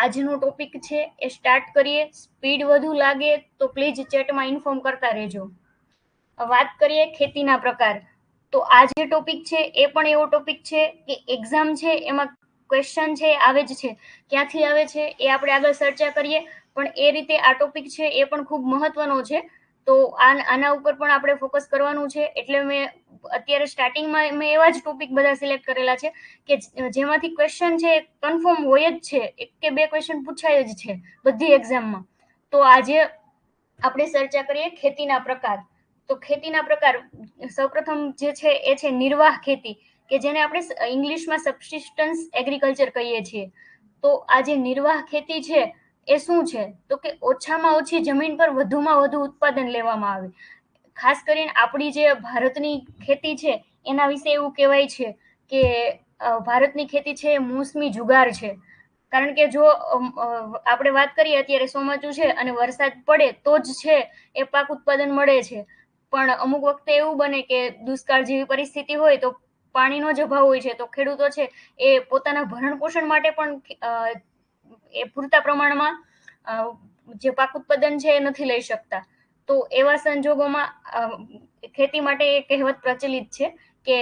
આજનો ટોપિક છે એ સ્ટાર્ટ કરીએ. સ્પીડ વધુ લાગે તો પ્લીઝ ચેટમાં ઇન્ફોર્મ કરતા રહેજો. વાત કરીએ ખેતીના પ્રકાર. તો આ જે ટોપિક છે એ પણ એવો ટોપિક છે કે એક્ઝામ છે એમાં ક્વેશ્ચન છે આવે જ છે. ક્યાંથી આવે છે એ આપણે આગળ ચર્ચા કરીએ, પણ એ રીતે આ ટોપિક છે એ પણ ખૂબ મહત્વનો છે. તો આના ઉપર પણ આપણે ફોકસ કરવાનું છે. એટલે મેં અત્યારે સ્ટાર્ટિંગમાં મેં એવા જ ટોપિક બધા સિલેક્ટ કરેલા છે કે જેમાંથી ક્વેશ્ચન છે કન્ફર્મ હોય જ છે, એક કે બે ક્વેશ્ચન પૂછાય જ છે બધી એક્ઝામમાં. તો આજે આપણે ચર્ચા કરીએ ખેતીના પ્રકાર. તો ખેતીના પ્રકાર સૌપ્રથમ જે છે એ છે નિર્વાહ ખેતી, કે જેને આપણે ઇંગ્લિશમાં સબસિસ્ટન્સ એગ્રીકલ્ચર કહીએ છીએ. તો આ જે નિર્વાહ ખેતી છે એ શું છે? તો કે ઓછામાં ઓછી જમીન પર વધુમાં વધુ ઉત્પાદન લેવામાં આવે. ખાસ કરીને આપણી જે ભારતની ખેતી છે એના વિશે એવું કહેવાય છે કે ભારતની ખેતી છે એ મોસમી જુગાર છે. કારણ કે જો આપણે વાત કરીએ અત્યારે ચોમાસું છે અને વરસાદ પડે તો જ છે એ પાક ઉત્પાદન મળે છે. પણ અમુક વખતે એવું બને કે દુષ્કાળ જેવી પરિસ્થિતિ હોય તો પાણીનો જ અભાવ હોય છે, તો ખેડૂતો છે એ પોતાના ભરણ પોષણ માટે પણ એ પૂરતા પ્રમાણમાં જે પાક ઉત્પાદન છે એ નથી લઈ શકતા. તો એવા સંજોગોમાં ખેતી માટે એ કહેવત પ્રચલિત છે કે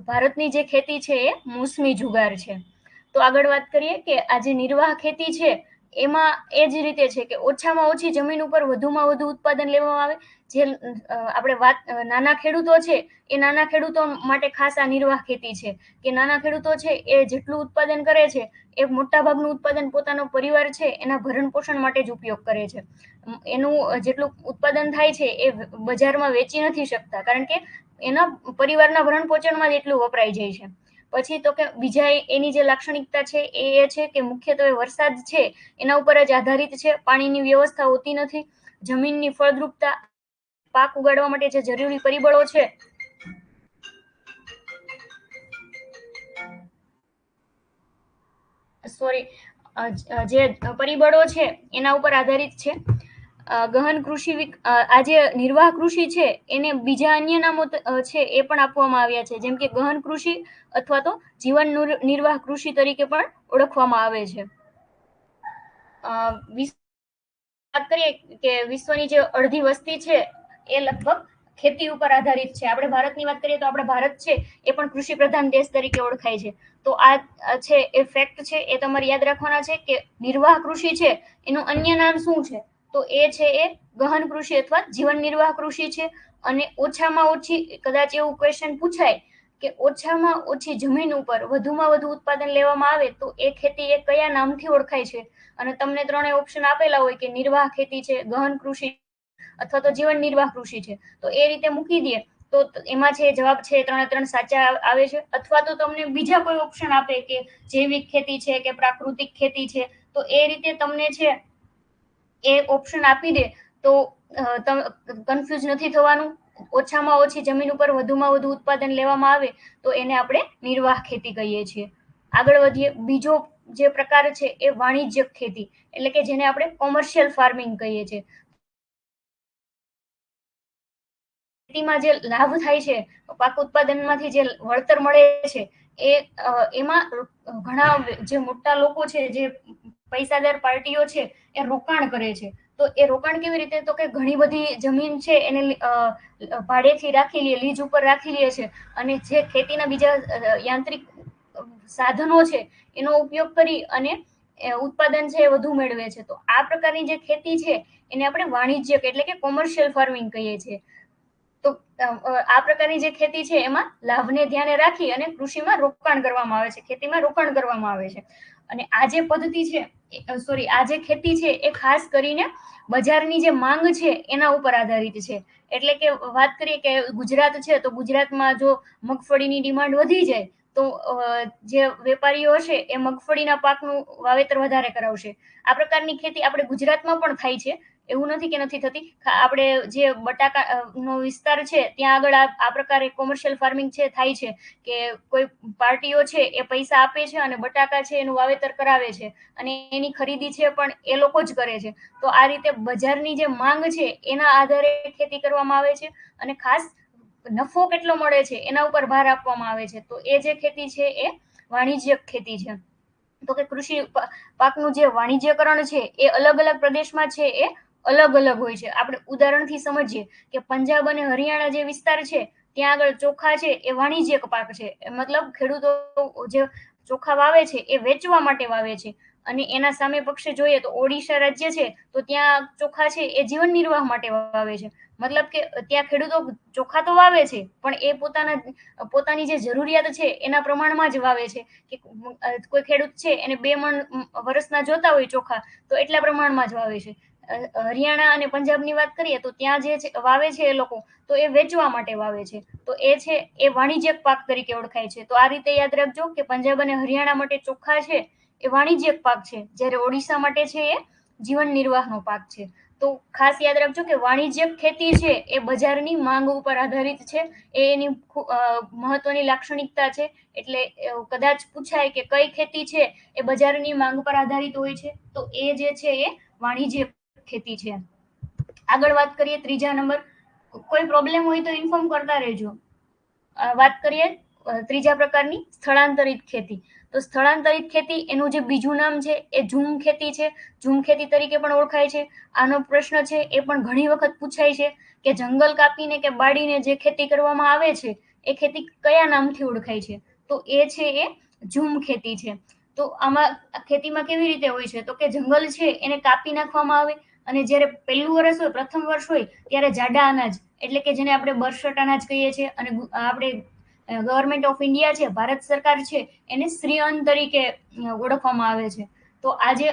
ભારતની જે ખેતી છે એ મોસમી જુગાર છે. તો આગળ વાત કરીએ કે આ જે નિર્વાહ ખેતી છે એમાં એ જ રીતે છે કે ઓછામાં ઓછી જમીન ઉપર વધુમાં વધુ ઉત્પાદન લેવામાં આવે. જે આપણે નાના ખેડૂતો છે એ નાના ખેડૂતો માટે ખાસ આ નિર્વાહ ખેતી છે કે નાના ખેડૂતો છે એ જેટલું ઉત્પાદન કરે છે એ મોટા ભાગનું ઉત્પાદન પોતાનો પરિવાર છે એના ભરણ પોષણ માટે જ ઉપયોગ કરે છે. એનું જેટલું ઉત્પાદન થાય છે એ બજારમાં વેચી નથી શકતા, કારણ કે એના પરિવારના ભરણ પોષણમાં જ એટલું વપરાઈ જાય છે. પછી તો કે બીજા એની જે લાક્ષણિકતા છે એ છે કે મુખ્યત્વે વરસાદ છે એના ઉપર જ આધારિત છે. પાણીની વ્યવસ્થા હોતી નથી. જમીનની ફળદ્રુપતા, પાક ઉગાડવા માટે જે જરૂરી પરિબળો છે જે પરિબળો છે એના ઉપર આધારિત છે. ગહન કૃષિ આ જે નિર્વાહ કૃષિ છે એને બીજા અન્ય નામો છે એ પણ આપવામાં આવ્યા છે, જેમ કે ગહન કૃષિ અથવા તો જીવન નિર્વાહ કૃષિ તરીકે પણ ઓળખવામાં આવે છે. વાત કરીએ કે વિશ્વની જે અડધી વસ્તી છે એ લગભગ ખેતી ઉપર આધારિત છે. આપણે ભારતની વાત કરીએ તો આપણે ભારત છે એ પણ કૃષિ પ્રધાન દેશ તરીકે ઓળખાય છે. તો આ છે એ ફેક્ટ છે, એ તમારે યાદ રાખવાના છે કે નિર્વાહ કૃષિ છે એનું અન્ય નામ શું છે. તો એ છે એ ગહન કૃષિ અથવા જીવન નિર્વાહ કૃષિ છે. અને ઓછામાં ઓછી, કદાચ એવું ક્વેશ્ચન પૂછાય કે ઓછામાં ઓછી જમીન ઉપર વધુમાં વધુ ઉત્પાદન લેવામાં આવે તો એ ખેતી એ કયા નામથી ઓળખાય છે. અને તમને ત્રણેય ઓપ્શન આપેલા હોય કે નિર્વાહ ખેતી છે, ગહન કૃષિ અથવા તો જીવન નિર્વાહ કૃષિ છે. તો એ રીતે મૂકી દે તો એમાં છે જવાબ છે 3 સાચા આવે છે. અથવા તો તમને બીજા કોઈ ઓપ્શન આપે કે જૈવિક ખેતી છે કે પ્રાકૃતિક ખેતી છે, તો એ રીતે તમને છે એ ઓપ્શન આપી દે તો કન્ફ્યુઝ નથી થવાનું. ઓછામાં ઓછી જમીન ઉપર વધુમાં વધુ ઉત્પાદન લેવામાં આવે તો એને આપણે નિર્વાહ ખેતી કહીએ છીએ. આગળ વધીએ. બીજો જે પ્રકાર છે એ વાણિજ્યક ખેતી, એટલે કે જેને આપણે કોમર્શિયલ ફાર્મિંગ કહીએ છીએ. ખેતીમાં જે લાભ થાય છે, પાક ઉત્પાદનમાંથી જે વળતર મળે છે એ એમાં ઘણા જે મોટા લોકો છે, જે પૈસાદાર પાર્ટીઓ છે એ રોકાણ કરે છે. તો એ રોકાણ કેવી રીતે? તો કે ઘણી બધી જમીન છે એને ભાડેથી રાખી લે, લીજ ઉપર રાખી લે છે અને જે ખેતીના બીજા યાંત્રિક સાધનો છે એનો ઉપયોગ કરી અને ઉત્પાદન છે એ વધુ મેળવે છે. તો આ પ્રકારની જે ખેતી છે એને આપણે વાણિજ્યક એટલે કે કોમર્શિયલ ફાર્મિંગ કહીએ છીએ. તો આ પ્રકારની જે ખેતી છે એમાં લાભને ધ્યાને રાખી અને કૃષિમાં રોકાણ કરવામાં આવે છે, ખેતીમાં રોકાણ કરવામાં આવે છે. અને આ જે પદ્ધતિ છે, આ જે ખેતી છે એ ખાસ કરીને બજારની જે માંગ છે એના ઉપર આધારિત છે. એટલે કે વાત કરીએ કે ગુજરાત છે તો ગુજરાતમાં જો મગફળીની ડિમાન્ડ વધી જાય તો જે વેપારીઓ હશે એ મગફળીના પાકનું વાવેતર વધારે કરાવશે. આ પ્રકારની ખેતી આપણે ગુજરાતમાં પણ થાય છે, એવું નથી કે નથી થતી. આપણે જે બટાકાનો વિસ્તાર છે ત્યાં આગળ આ પ્રકારે કોમર્શિયલ ફાર્મિંગ છે થાય છે કે કોઈ પાર્ટીઓ છે એ પૈસા આપે છે અને બટાકા છે એનું વાવેતર કરાવે છે અને એની ખરીદી છે પણ એ લોકો જ કરે છે. તો આ રીતે બજારની જે માંગ છે એના આધારે ખેતી કરવામાં આવે છે અને ખાસ નફો કેટલો મળે છે એના ઉપર ભાર આપવામાં આવે છે. તો એ જે ખેતી છે એ વાણિજ્યક ખેતી છે. તો કે કૃષિ પાકનું જે વાણિજ્યકરણ છે એ અલગ અલગ પ્રદેશમાં છે એ અલગ અલગ હોય છે. આપણે ઉદાહરણથી સમજીએ કે પંજાબ અને હરિયાણા જે વિસ્તાર છે ત્યાં આગળ ચોખા છે એ વાણિજ્યક પાક છે, મતલબ ખેડૂતો જે ચોખા વાવે છે એ વેચવા માટે વાવે છે. અને એના સામે પક્ષે જોઈએ તો ઓડિશા રાજ્ય છે તો ત્યાં ચોખા છે એ જીવન નિર્વાહ માટે વાવે છે. મતલબ કે ત્યાં ખેડૂતો ચોખા તો વાવે છે પણ એ પોતાની જે જરૂરિયાત છે એના પ્રમાણમાં જ વાવે છે. કે કોઈ ખેડૂત છે એને 2 મણ વર્ષના જોતા હોય ચોખા તો એટલા પ્રમાણમાં જ વાવે છે. હરિયાણા અને પંજાબની વાત કરીએ તો ત્યાં જે વાવે છે એ લોકો તો એ વેચવા માટે વાવે છે. તો એ છે એ વાણિજ્યક પાક તરીકે ઓળખાય છે. તો આ રીતે યાદ રાખજો કે પંજાબ અને હરિયાણા માટે ચોખા છે એ વાણિજ્યક પાક છે, જ્યારે ઓડિશા માટે છે એ જીવન નિર્વાહનો પાક છે. તો ખાસ યાદ રાખજો કે વાણિજ્યક ખેતી છે એ બજારની માંગ ઉપર આધારિત છે. એ એની મહત્વની લાક્ષણિકતા છે. એટલે કદાચ પૂછાય કે કઈ ખેતી છે એ બજારની માંગ પર આધારિત હોય છે, તો એ જે છે એ વાણિજ્ય ખેતી છે. આગળ વાત કરીએ ત્રીજા નંબર. કોઈ પ્રોબ્લેમ હોય તો ઇન્ફોર્મ કરતા રહેજો. વાત કરીએ ત્રીજા પ્રકારની સ્થળાંતરિત ખેતી. તો સ્થળાંતરિત ખેતી એનું જે બીજું નામ છે એ ઝૂમ ખેતી છે. ઝૂમ ખેતી તરીકે પણ ઓળખાય છે. આનો પ્રશ્ન છે એ પણ ઘણી વખત પૂછાય છે કે જંગલ કાપીને કે બાળીને જે ખેતી કરવામાં આવે છે એ ખેતી કયા નામથી ઓળખાય છે? તો એ છે એ ઝૂમ ખેતી છે. તો આમાં ખેતીમાં કેવી રીતે હોય છે? તો કે જંગલ છે એને કાપી નાખવામાં આવે અને જ્યારે પહેલું વર્ષ હોય, પ્રથમ વર્ષ હોય ત્યારે જાડા અનાજ એટલે કે જેને આપણે બરસટ અનાજ કહીએ છીએ અને આપણે ગવર્મેન્ટ ઓફ ઇન્ડિયા છે, ભારત સરકાર છે, એને શ્રી અન્ન તરીકે ઓળખવામાં આવે છે. તો આજે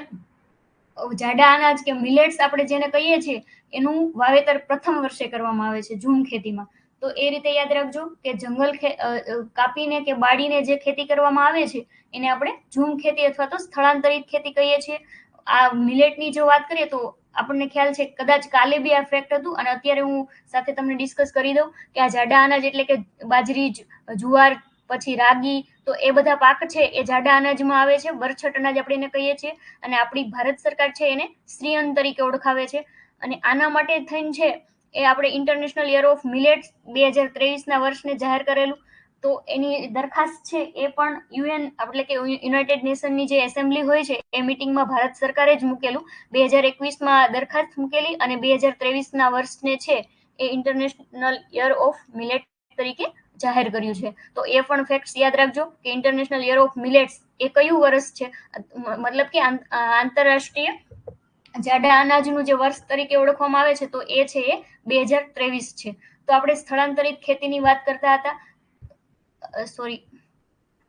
જાડા અનાજ કે મિલેટ્સ આપણે જેને કહીએ છીએ એનું વાવેતર પ્રથમ વર્ષે કરવામાં આવે છે ઝૂમ ખેતીમાં. તો એ રીતે યાદ રાખજો કે જંગલ કાપીને કે બાળીને જે ખેતી કરવામાં આવે છે એને આપણે ઝૂમ ખેતી અથવા તો સ્થળાંતરિત ખેતી કહીએ છીએ. આ મિલેટની જો વાત કરીએ તો આપણને ખ્યાલ છે કદાચ કાલે બી આ ફેક્ટ હતું અને અત્યારે હું સાથે તમને ડિસ્કસ કરી દઉં કે આ જાડા અનાજ એટલે કે બાજરી, જુવાર, પછી રાગી, તો એ બધા પાક છે એ જાડા અનાજમાં આવે છે. બરછટ અનાજ આપણે એને કહીએ છીએ અને આપણી ભારત સરકાર છે એને શ્રી અન્ન તરીકે ઓળખાવે છે. અને આના માટે થઈને છે એ આપણે ઇન્ટરનેશનલ યર ઓફ મિલેટ્સ 2023ના વર્ષને જાહેર કરેલું. તો એની દરખાસ્ત છે એ પણ યુએન એટલે કે યુનાઇટેડ નેશનની જે એસેમ્બલી હોય છે એ મીટિંગમાં ભારત સરકારે જ મૂકેલું. 2021માં દરખાસ્ત મૂકેલી અને 2023ના વર્ષને છે એ ઇન્ટરનેશનલ યર ઓફ મિલેટ તરીકે જાહેર કર્યું છે. તો એ પણ ફેક્ટ્સ યાદ રાખજો કે ઇન્ટરનેશનલ યર ઓફ મિલેટ્સ એ કયું વર્ષ છે, મતલબ કે આંતરરાષ્ટ્રીય જાડા અનાજનું જે વર્ષ તરીકે ઓળખવામાં આવે છે તો એ છે એ 2023 છે. તો આપણે સ્થળાંતરિત ખેતીની વાત કરતા હતા.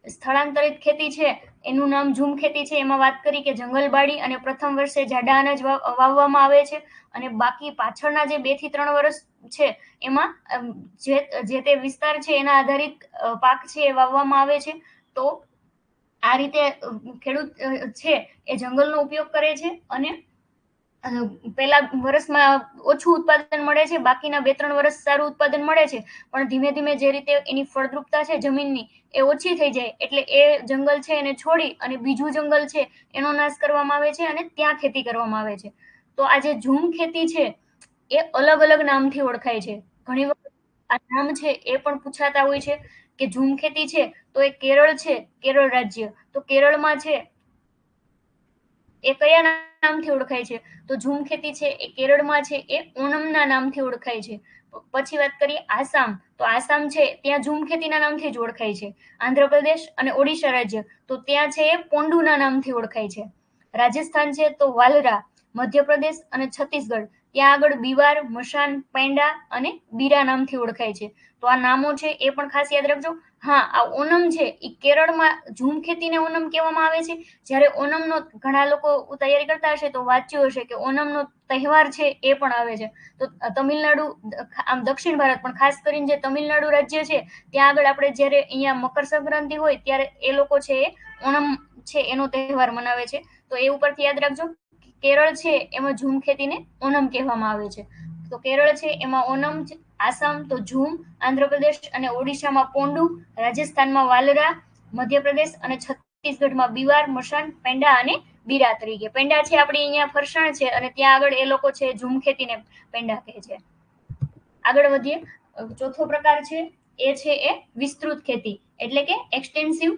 સ્થળાંતરિત ખેતી છે એનું નામ ઝૂમ ખેતી છે. એમાં વાત કરી કે જંગલ બાળી અને પ્રથમ વર્ષે જાડા અનાજ વાવવામાં આવે છે અને બાકી પાછળના જે 2 થી 3 વર્ષ છે એમાં જે તે વિસ્તાર છે એના આધારિત પાક છે એ વાવવામાં આવે છે. તો આ રીતે ખેડૂત છે એ જંગલનો ઉપયોગ કરે છે અને પહેલા વર્ષમાં ઓછું ઉત્પાદન મળે છે, બાકીના 2-3 વર્ષ સારું ઉત્પાદન મળે છે. પણ ધીમે ધીમે જે રીતે એની ફળદ્રુપતા છે જમીનની એ ઓછી થઈ જાય એટલે એ જંગલ છે એને છોડી અને બીજું જંગલ છે એનો નાશ કરવામાં આવે છે અને ત્યાં ખેતી કરવામાં આવે છે. તો આ જે ઝૂમ ખેતી છે એ અલગ અલગ નામથી ઓળખાય છે. ઘણી વખત આ નામ છે એ પણ પૂછાતા હોય છે કે ઝૂમ ખેતી છે તો એ કેરળ છે, કેરળ રાજ્ય, તો કેરળમાં છે એ કયા નામથી ઓળખાય છે? તો ઝૂમ ખેતી છે એ કેરળમાં છે એ ઓણમના નામથી ઓળખાય છે. પછી વાત કરીએ આસામ. તો આસામ છે ત્યાં ઝૂમ ખેતીના નામથી જ ઓળખાય છે. આંધ્રપ્રદેશ અને ઓડિશા રાજ્ય તો ત્યાં છે એ પોંડુના નામથી ઓળખાય છે. રાજસ્થાન છે તો વાલરા, મધ્યપ્રદેશ અને છત્તીસગઢ ત્યાં આગળ બીવાર, મશાન, પેંડા અને બીરા નામથી ઓળખાય છે. તો આ નામો છે એ પણ ખાસ યાદ રાખજો. હા, આ ઓનમ છે એ કેરળમાં ઝૂમ ખેતીને ઓનમ કહેવામાં આવે છે. જ્યારે ઓનમનો ઘણા લોકો તૈયારી કરતા હશે તો વાંચ્યું હશે કે ઓનમનો તહેવાર છે એ પણ આવે છે. તો તમિલનાડુ, આમ દક્ષિણ ભારત પણ ખાસ કરીને જે તમિલનાડુ રાજ્ય છે ત્યાં આગળ આપણે જ્યારે અહીંયા મકર સંક્રાંતિ હોય ત્યારે એ લોકો છે એ ઓણમ છે એનો તહેવાર મનાવે છે. તો એ ઉપરથી યાદ રાખજો. કેરળ છે એમાં ઝૂમ ખેતીને ઓનમ કહેવામાં આવે છે. તો કેરળ છે એમાં ઓનમ, આસામ તો ઝૂમ, આંધ્રપ્રદેશ અને ઓડિશામાં પોંડુ, રાજસ્થાનમાં વાલરા, મધ્યપ્રદેશ અને છત્તીસગઢમાં બીવાર, મશાન, પેંડા અને બીરા તરીકે. પેંડા છે આપણી અહીંયા ફરસાણ છે અને ત્યાં આગળ એ લોકો છે ઝૂમ ખેતીને પેંડા કહે છે. આગળ વધીએ. ચોથો પ્રકાર છે એ વિસ્તૃત ખેતી એટલે કે એક્સટેન્સિવ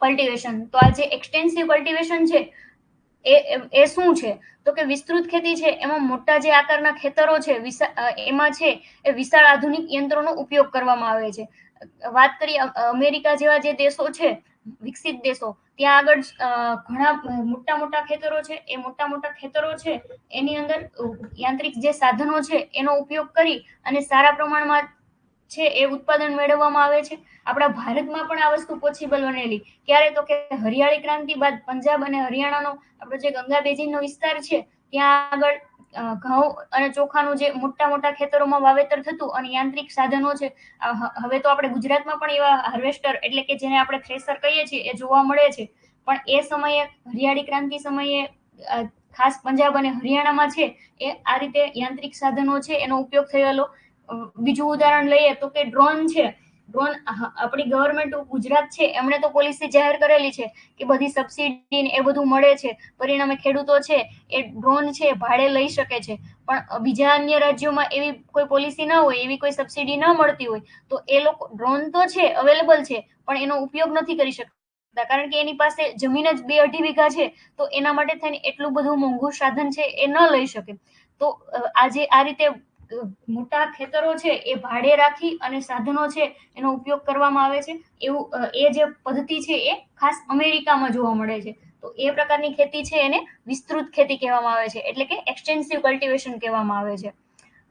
કલ્ટિવેશન. તો આ જે એક્સટેન્સિવ કલ્ટિવેશન છે એ શું છે? તો કે વિસ્તૃત ખેતી છે એમાં મોટા જે આકારના ખેતરો છે એમાં છે એ વિશાળ આધુનિક યંત્રોનો ઉપયોગ કરવામાં આવે છે. વાત કરીએ અમેરિકા જેવા જે દેશો છે, વિકસિત દેશો, ત્યાં આગળ ઘણા મોટા મોટા ખેતરો છે. એ મોટા મોટા ખેતરો છે એની અંદર યાંત્રિક જે સાધનો છે એનો ઉપયોગ કરી અને સારા પ્રમાણમાં છે એ ઉત્પાદન મેળવવામાં આવે છે. આપણા ભારતમાં પણ આ વસ્તુ પોસિબલ બનેલી. ક્યારે? તો કે હરિયાળી ક્રાંતિ બાદ પંજાબ અને હરિયાણાનો આપણો જે ગંગા બેઝિનનો વિસ્તાર છે ત્યાં આગળ ઘઉં અને ચોખાનું જે મોટા મોટા ખેતરોમાં વાવેતર થતું અને યાંત્રિક સાધનો છે. હવે તો આપણે ગુજરાતમાં પણ એવા હાર્વેસ્ટર એટલે કે જેને આપણે થ્રેસર કહીએ છીએ એ જોવા મળે છે. પણ એ સમયે હરિયાળી ક્રાંતિ સમયે ખાસ પંજાબ અને હરિયાણામાં છે એ આ રીતે યાંત્રિક સાધનો છે એનો ઉપયોગ થયેલો. બીજું ઉદાહરણ લઈએ તો કે ડ્રોન છે. ડ્રોન આપણી ગવર્મેન્ટ ગુજરાત છે એમણે તો પોલિસી જાહેર કરેલી છે કે બધી સબસિડી એ બધું મળે છે. પરિણામે ખેડૂતો છે એ ડ્રોન છે ભાડે લઈ શકે છે. પણ બીજા અન્ય રાજ્યોમાં એવી કોઈ પોલિસી ન હોય, એવી કોઈ સબસિડી ન મળતી હોય તો એ લોકો ડ્રોન તો છે અવેલેબલ છે પણ એનો ઉપયોગ નથી કરી શકતા, કારણ કે એની પાસે જમીન જ 2-2.5 વીઘા છે. તો એના માટે થઈને એટલું બધું મોંઘું સાધન છે એ ન લઈ શકે. તો આજે આ રીતે મોટા ખેતરો છે એ ભાડે રાખી અને સાધનો છે એનો ઉપયોગ કરવામાં આવે છે. એવું એ જે પદ્ધતિ છે એ ખાસ અમેરિકામાં જોવા મળે છે. તો એ પ્રકારની ખેતી છે એને વિસ્તૃત ખેતી કહેવામાં આવે છે, એટલે કે એક્સટેન્સિવ કલ્ટિવેશન કહેવામાં આવે છે.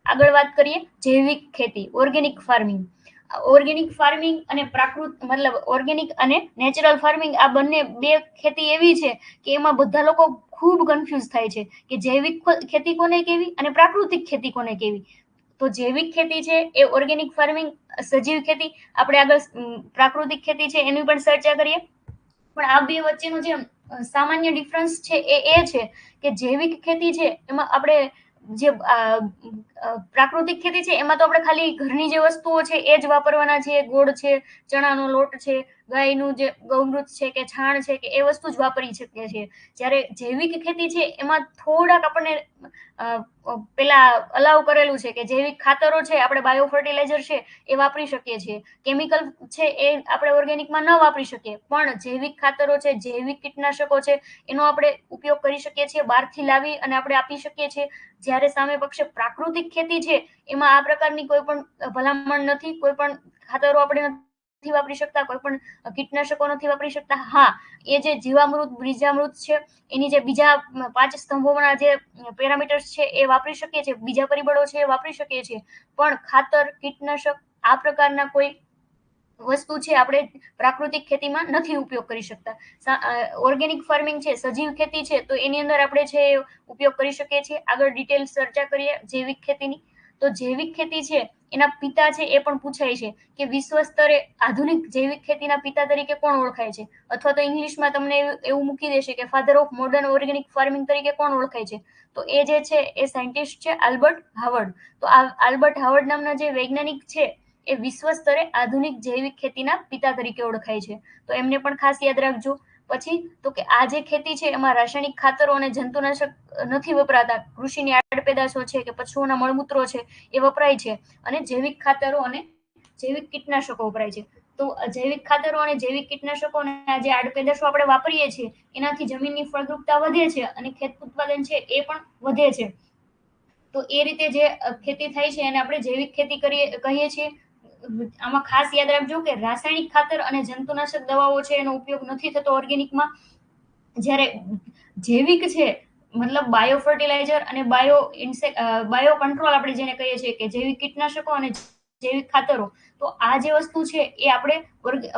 આગળ વાત કરીએ જૈવિક ખેતી, ઓર્ગેનિક ફાર્મિંગ. ઓર્ગેનિક ફાર્મિંગ અને મતલબ ઓર્ગેનિક અને નેચરલ ફાર્મિંગ આ બંને બે ખેતી એવી છે કે એમાં બધા લોકો ખૂબ કન્ફ્યુઝ થાય છે કે જૈવિક ખેતી કોને કેવી અને પ્રાકૃતિક ખેતી કોને કેવી. તો જૈવિક ખેતી છે એ ઓર્ગેનિક ફાર્મિંગ, સજીવ ખેતી. આપણે આગળ પ્રાકૃતિક ખેતી છે એની પણ ચર્ચા કરીએ. પણ આ બે વચ્ચેનો જે સામાન્ય ડિફરન્સ છે એ છે કે જૈવિક ખેતી છે એમાં આપણે જે પ્રાકૃતિક ખેતી છે એમાં તો આપણે ખાલી ઘરની જે વસ્તુઓ છે એ જ વાપરવાના છે. ગોળ છે, ચણાનો લોટ છે, ગાયનું જે ગૌમૂત્ર છે કે છાણ છે કે એ વસ્તુ જ વાપરી શકીએ છીએ. જ્યારે જૈવિક ખેતી છે એમાં થોડાક આપણને પેલા અલાવ કરેલું છે કે જૈવિક ખાતરો છે, આપણે બાયો ફર્ટિલાઇઝર છે એ વાપરી શકીએ છીએ. કેમિકલ છે એ આપણે ઓર્ગેનિકમાં ન વાપરી શકીએ, પણ જૈવિક ખાતરો છે, જૈવિક કીટનાશકો છે એનો આપણે ઉપયોગ કરી શકીએ છીએ, બહારથી લાવી અને આપણે આપી શકીએ છીએ. જ્યારે સામે પક્ષે પ્રાકૃતિક ખેતી છે એમાં આ પ્રકારની કોઈ પણ ભલામણ નથી. કોઈ પણ ખાતરો આપણે નથી વાપરી શકતા, કોઈ પણ કીટનાશકો નથી વાપરી શકતા. હા, એ જે જીવામૃત, બીજામૃત છે એની જે બીજા 5 સ્તંભોના જે પેરામીટર્સ છે એ વાપરી શકીએ છીએ, બીજા પરિબળો છે એ વાપરી શકીએ છીએ. પણ ખાતર, કીટનાશક આ પ્રકારના કોઈ વસ્તુ છે આપણે પ્રાકૃતિક ખેતીમાં નથી ઉપયોગ કરી શકતા. ઓર્ગેનિક ફાર્મિંગ છે, સજીવ ખેતી છે, તો એની અંદર આપણે છે ઉપયોગ કરી શકીએ છીએ. આગળ ડિટેલ ચર્ચા કરીએ જૈવિક ખેતીની. તો જૈવિક ખેતી છે એના પિતા છે એ પણ પૂછાય છે કે વિશ્વ સ્તરે આધુનિક જૈવિક ખેતીના પિતા તરીકે કોણ ઓળખાય છે? અથવા તો ઇંગ્લિશમાં તમને એવું મૂકી દેશે કે father of modern organic farming તરીકે કોણ ઓળખાય છે? તો એ જે છે એ સાયન્ટિસ્ટ છે આલ્બર્ટ હાવર્ડ. તો આ આલ્બર્ટ હાવર્ડ નામના જે વૈજ્ઞાનિક છે એ વિશ્વ સ્તરે આધુનિક જૈવિક ખેતીના પિતા તરીકે ઓળખાય છે. તો એમને પણ ખાસ યાદ રાખજો. પછી તો કે આ જે ખેતી છે એમાં રાસાયણિક ખાતરો અને જંતુનાશક નથી વપરાતા. કૃષિની આડપેદાશો છે કે પશુઓના મળમૂત્રો છે એ વપરાય છે અને જૈવિક ખાતરો અને જૈવિક કીટનાશકો વપરાય છે. તો જૈવિક ખાતરો અને જૈવિક કીટનાશકો અને આ જે આડપેદાશો આપણે વાપરીએ છીએ એનાથી જમીનની ફળદ્રુપતા વધે છે અને ખેત ઉત્પાદન છે એ પણ વધે છે. તો એ રીતે જે ખેતી થાય છે એને આપણે જૈવિક ખેતી કહીએ છીએ. આમાં ખાસ યાદ રાખજો કે રાસાયણિક ખાતર અને જંતુનાશક દવાઓ છે એનો ઉપયોગ નથી થતો ઓર્ગેનિકમાં. જ્યારે જૈવિક છે મતલબ બાયો ફર્ટિલાઇઝર અને બાયો કંટ્રોલ આપણે જેને કહીએ છીએ કે જૈવિક કીટનાશકો અને જૈવિક ખાતરો, તો આ જે વસ્તુ છે એ આપણે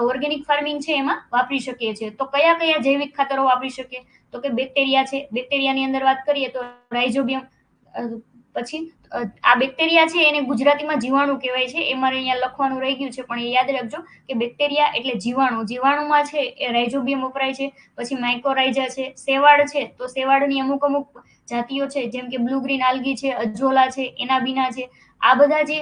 ઓર્ગેનિક ફાર્મિંગ છે એમાં વાપરી શકીએ છીએ. તો કયા કયા જૈવિક ખાતરો વાપરી શકીએ? તો કે બેક્ટેરિયા છે. બેક્ટેરિયાની અંદર વાત કરીએ તો રાઇઝોબિયમ. પછી આ બેક્ટેરિયા છે એને ગુજરાતીમાં જીવાણુ કહેવાય છે. એ મારે અહીંયા લખવાનું રહી ગયું છે પણ એ યાદ રાખજો કે બેક્ટેરિયા એટલે જીવાણુ. જીવાણુમાં છે એ રાઇઝોબિયમ વપરાય છે. પછી માઇકોરાઇઝા છે, શેવાળ છે, તો શેવાળની અમુક અમુક જાતિઓ છે જેમ કે બ્લુ ગ્રીન આલ્ગી છે, અજોલા છે, એનાબીના છે. આ બધા જે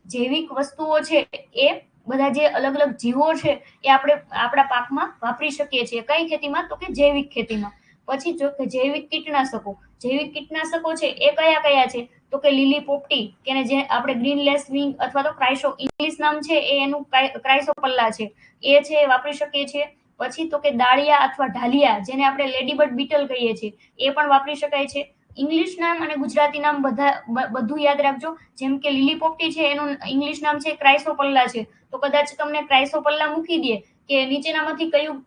જૈવિક વસ્તુઓ છે એ બધા જે અલગ અલગ જીવો છે એ આપણે આપણા પાકમાં વાપરી શકીએ છીએ. કઈ ખેતીમાં? તો કે જૈવિક ખેતીમાં. પછી જો કે જૈવિક કીટનાશકો. જૈવિક કીટનાશકો છે એ કયા કયા છે? તો કે લીલી પોપટી કે જે આપણે ગ્રીન લેસવિંગ અથવા તો ક્રાઇસો, ઇંગ્લિશ નામ છે એ એનું ક્રાઇસોપલ્લા છે, એ છે વાપરી શકીએ છીએ. પછી તો કે દાળિયા અથવા ઢાલિયા, જેને આપણે લેડીબર્ડ બીટલ કહીએ છીએ, એ પણ વાપરી શકાય છે. ઇંગ્લિશ નામ અને ગુજરાતી નામ બધું યાદ રાખજો. જેમ કે લીલી પોપટી છે, એનું ઇંગ્લિશ નામ છે ક્રાઇસોપલ્લા છે. તો કદાચ તમને ક્રાઇસોપલ્લા મૂકી દે કે નીચેનામાંથી કયું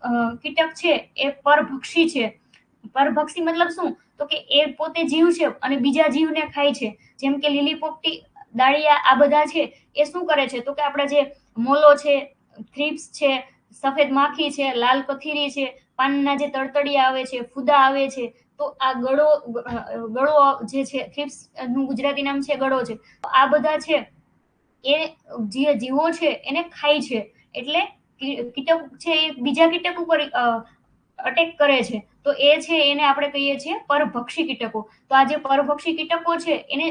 કીટક છે એ પરભક્ષી છે. પરભક્ષી મતલબ શું? તો કે એ પોતે જીવ છે અને બીજા જીવને ખાય છે. જેમ કે લીલી પોપટી, દાળિયા, આ બધા છે એ શું કરે છે? તો કે આપણા જે મોલો છે, થ્રિપ્સ છે, સફેદ માખી છે, લાલ કથીરી છે, પાનના જે તળતડિયા આવે છે, ફૂદા આવે છે, તો આ ગળો જે છે, થ્રિપ્સ નું ગુજરાતી નામ છે ગળો છે. આ બધા છે એ જે જીવો છે એને ખાય છે. એટલે કીટક છે એ બીજા કીટક ઉપર અટેક કરે છે. તો એ છે એને આપણે કહીએ છીએ પરભક્ષી કીટકો. તો આ જે પરભક્ષી કીટકો છે એને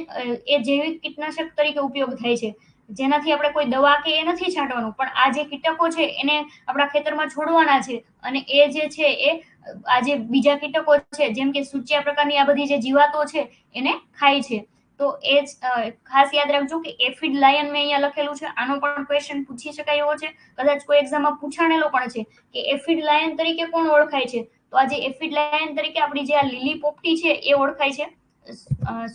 એ જૈવિક કીટનાશક તરીકે ઉપયોગ થાય છે. જેનાથી આપણે કોઈ દવા કે એ નથી છાંટવાનું, પણ આ જે કીટકો છે એને આપણા ખેતરમાં છોડવાના છે અને એ જે છે એ આ જે બીજા કીટકો છે, જેમ કે સૂચિયા પ્રકારની આ બધી જે જીવાતો છે એને ખાય છે. તો એ જ ખાસ યાદ રાખજો કે એફિડ લાયન મેં અહીંયા લખેલું છે. આનો પણ ક્વેશ્ચન પૂછી શકાય એવો છે, કદાચ કોઈ એક્ઝામમાં પૂછાણેલો પણ છે કે એફિડ લાયન તરીકે કોણ ઓળખાય છે. તો આ જે એફિડ લાયન તરીકે આપણી જે આ લીલી પોપટી છે એ ઓળખાય છે.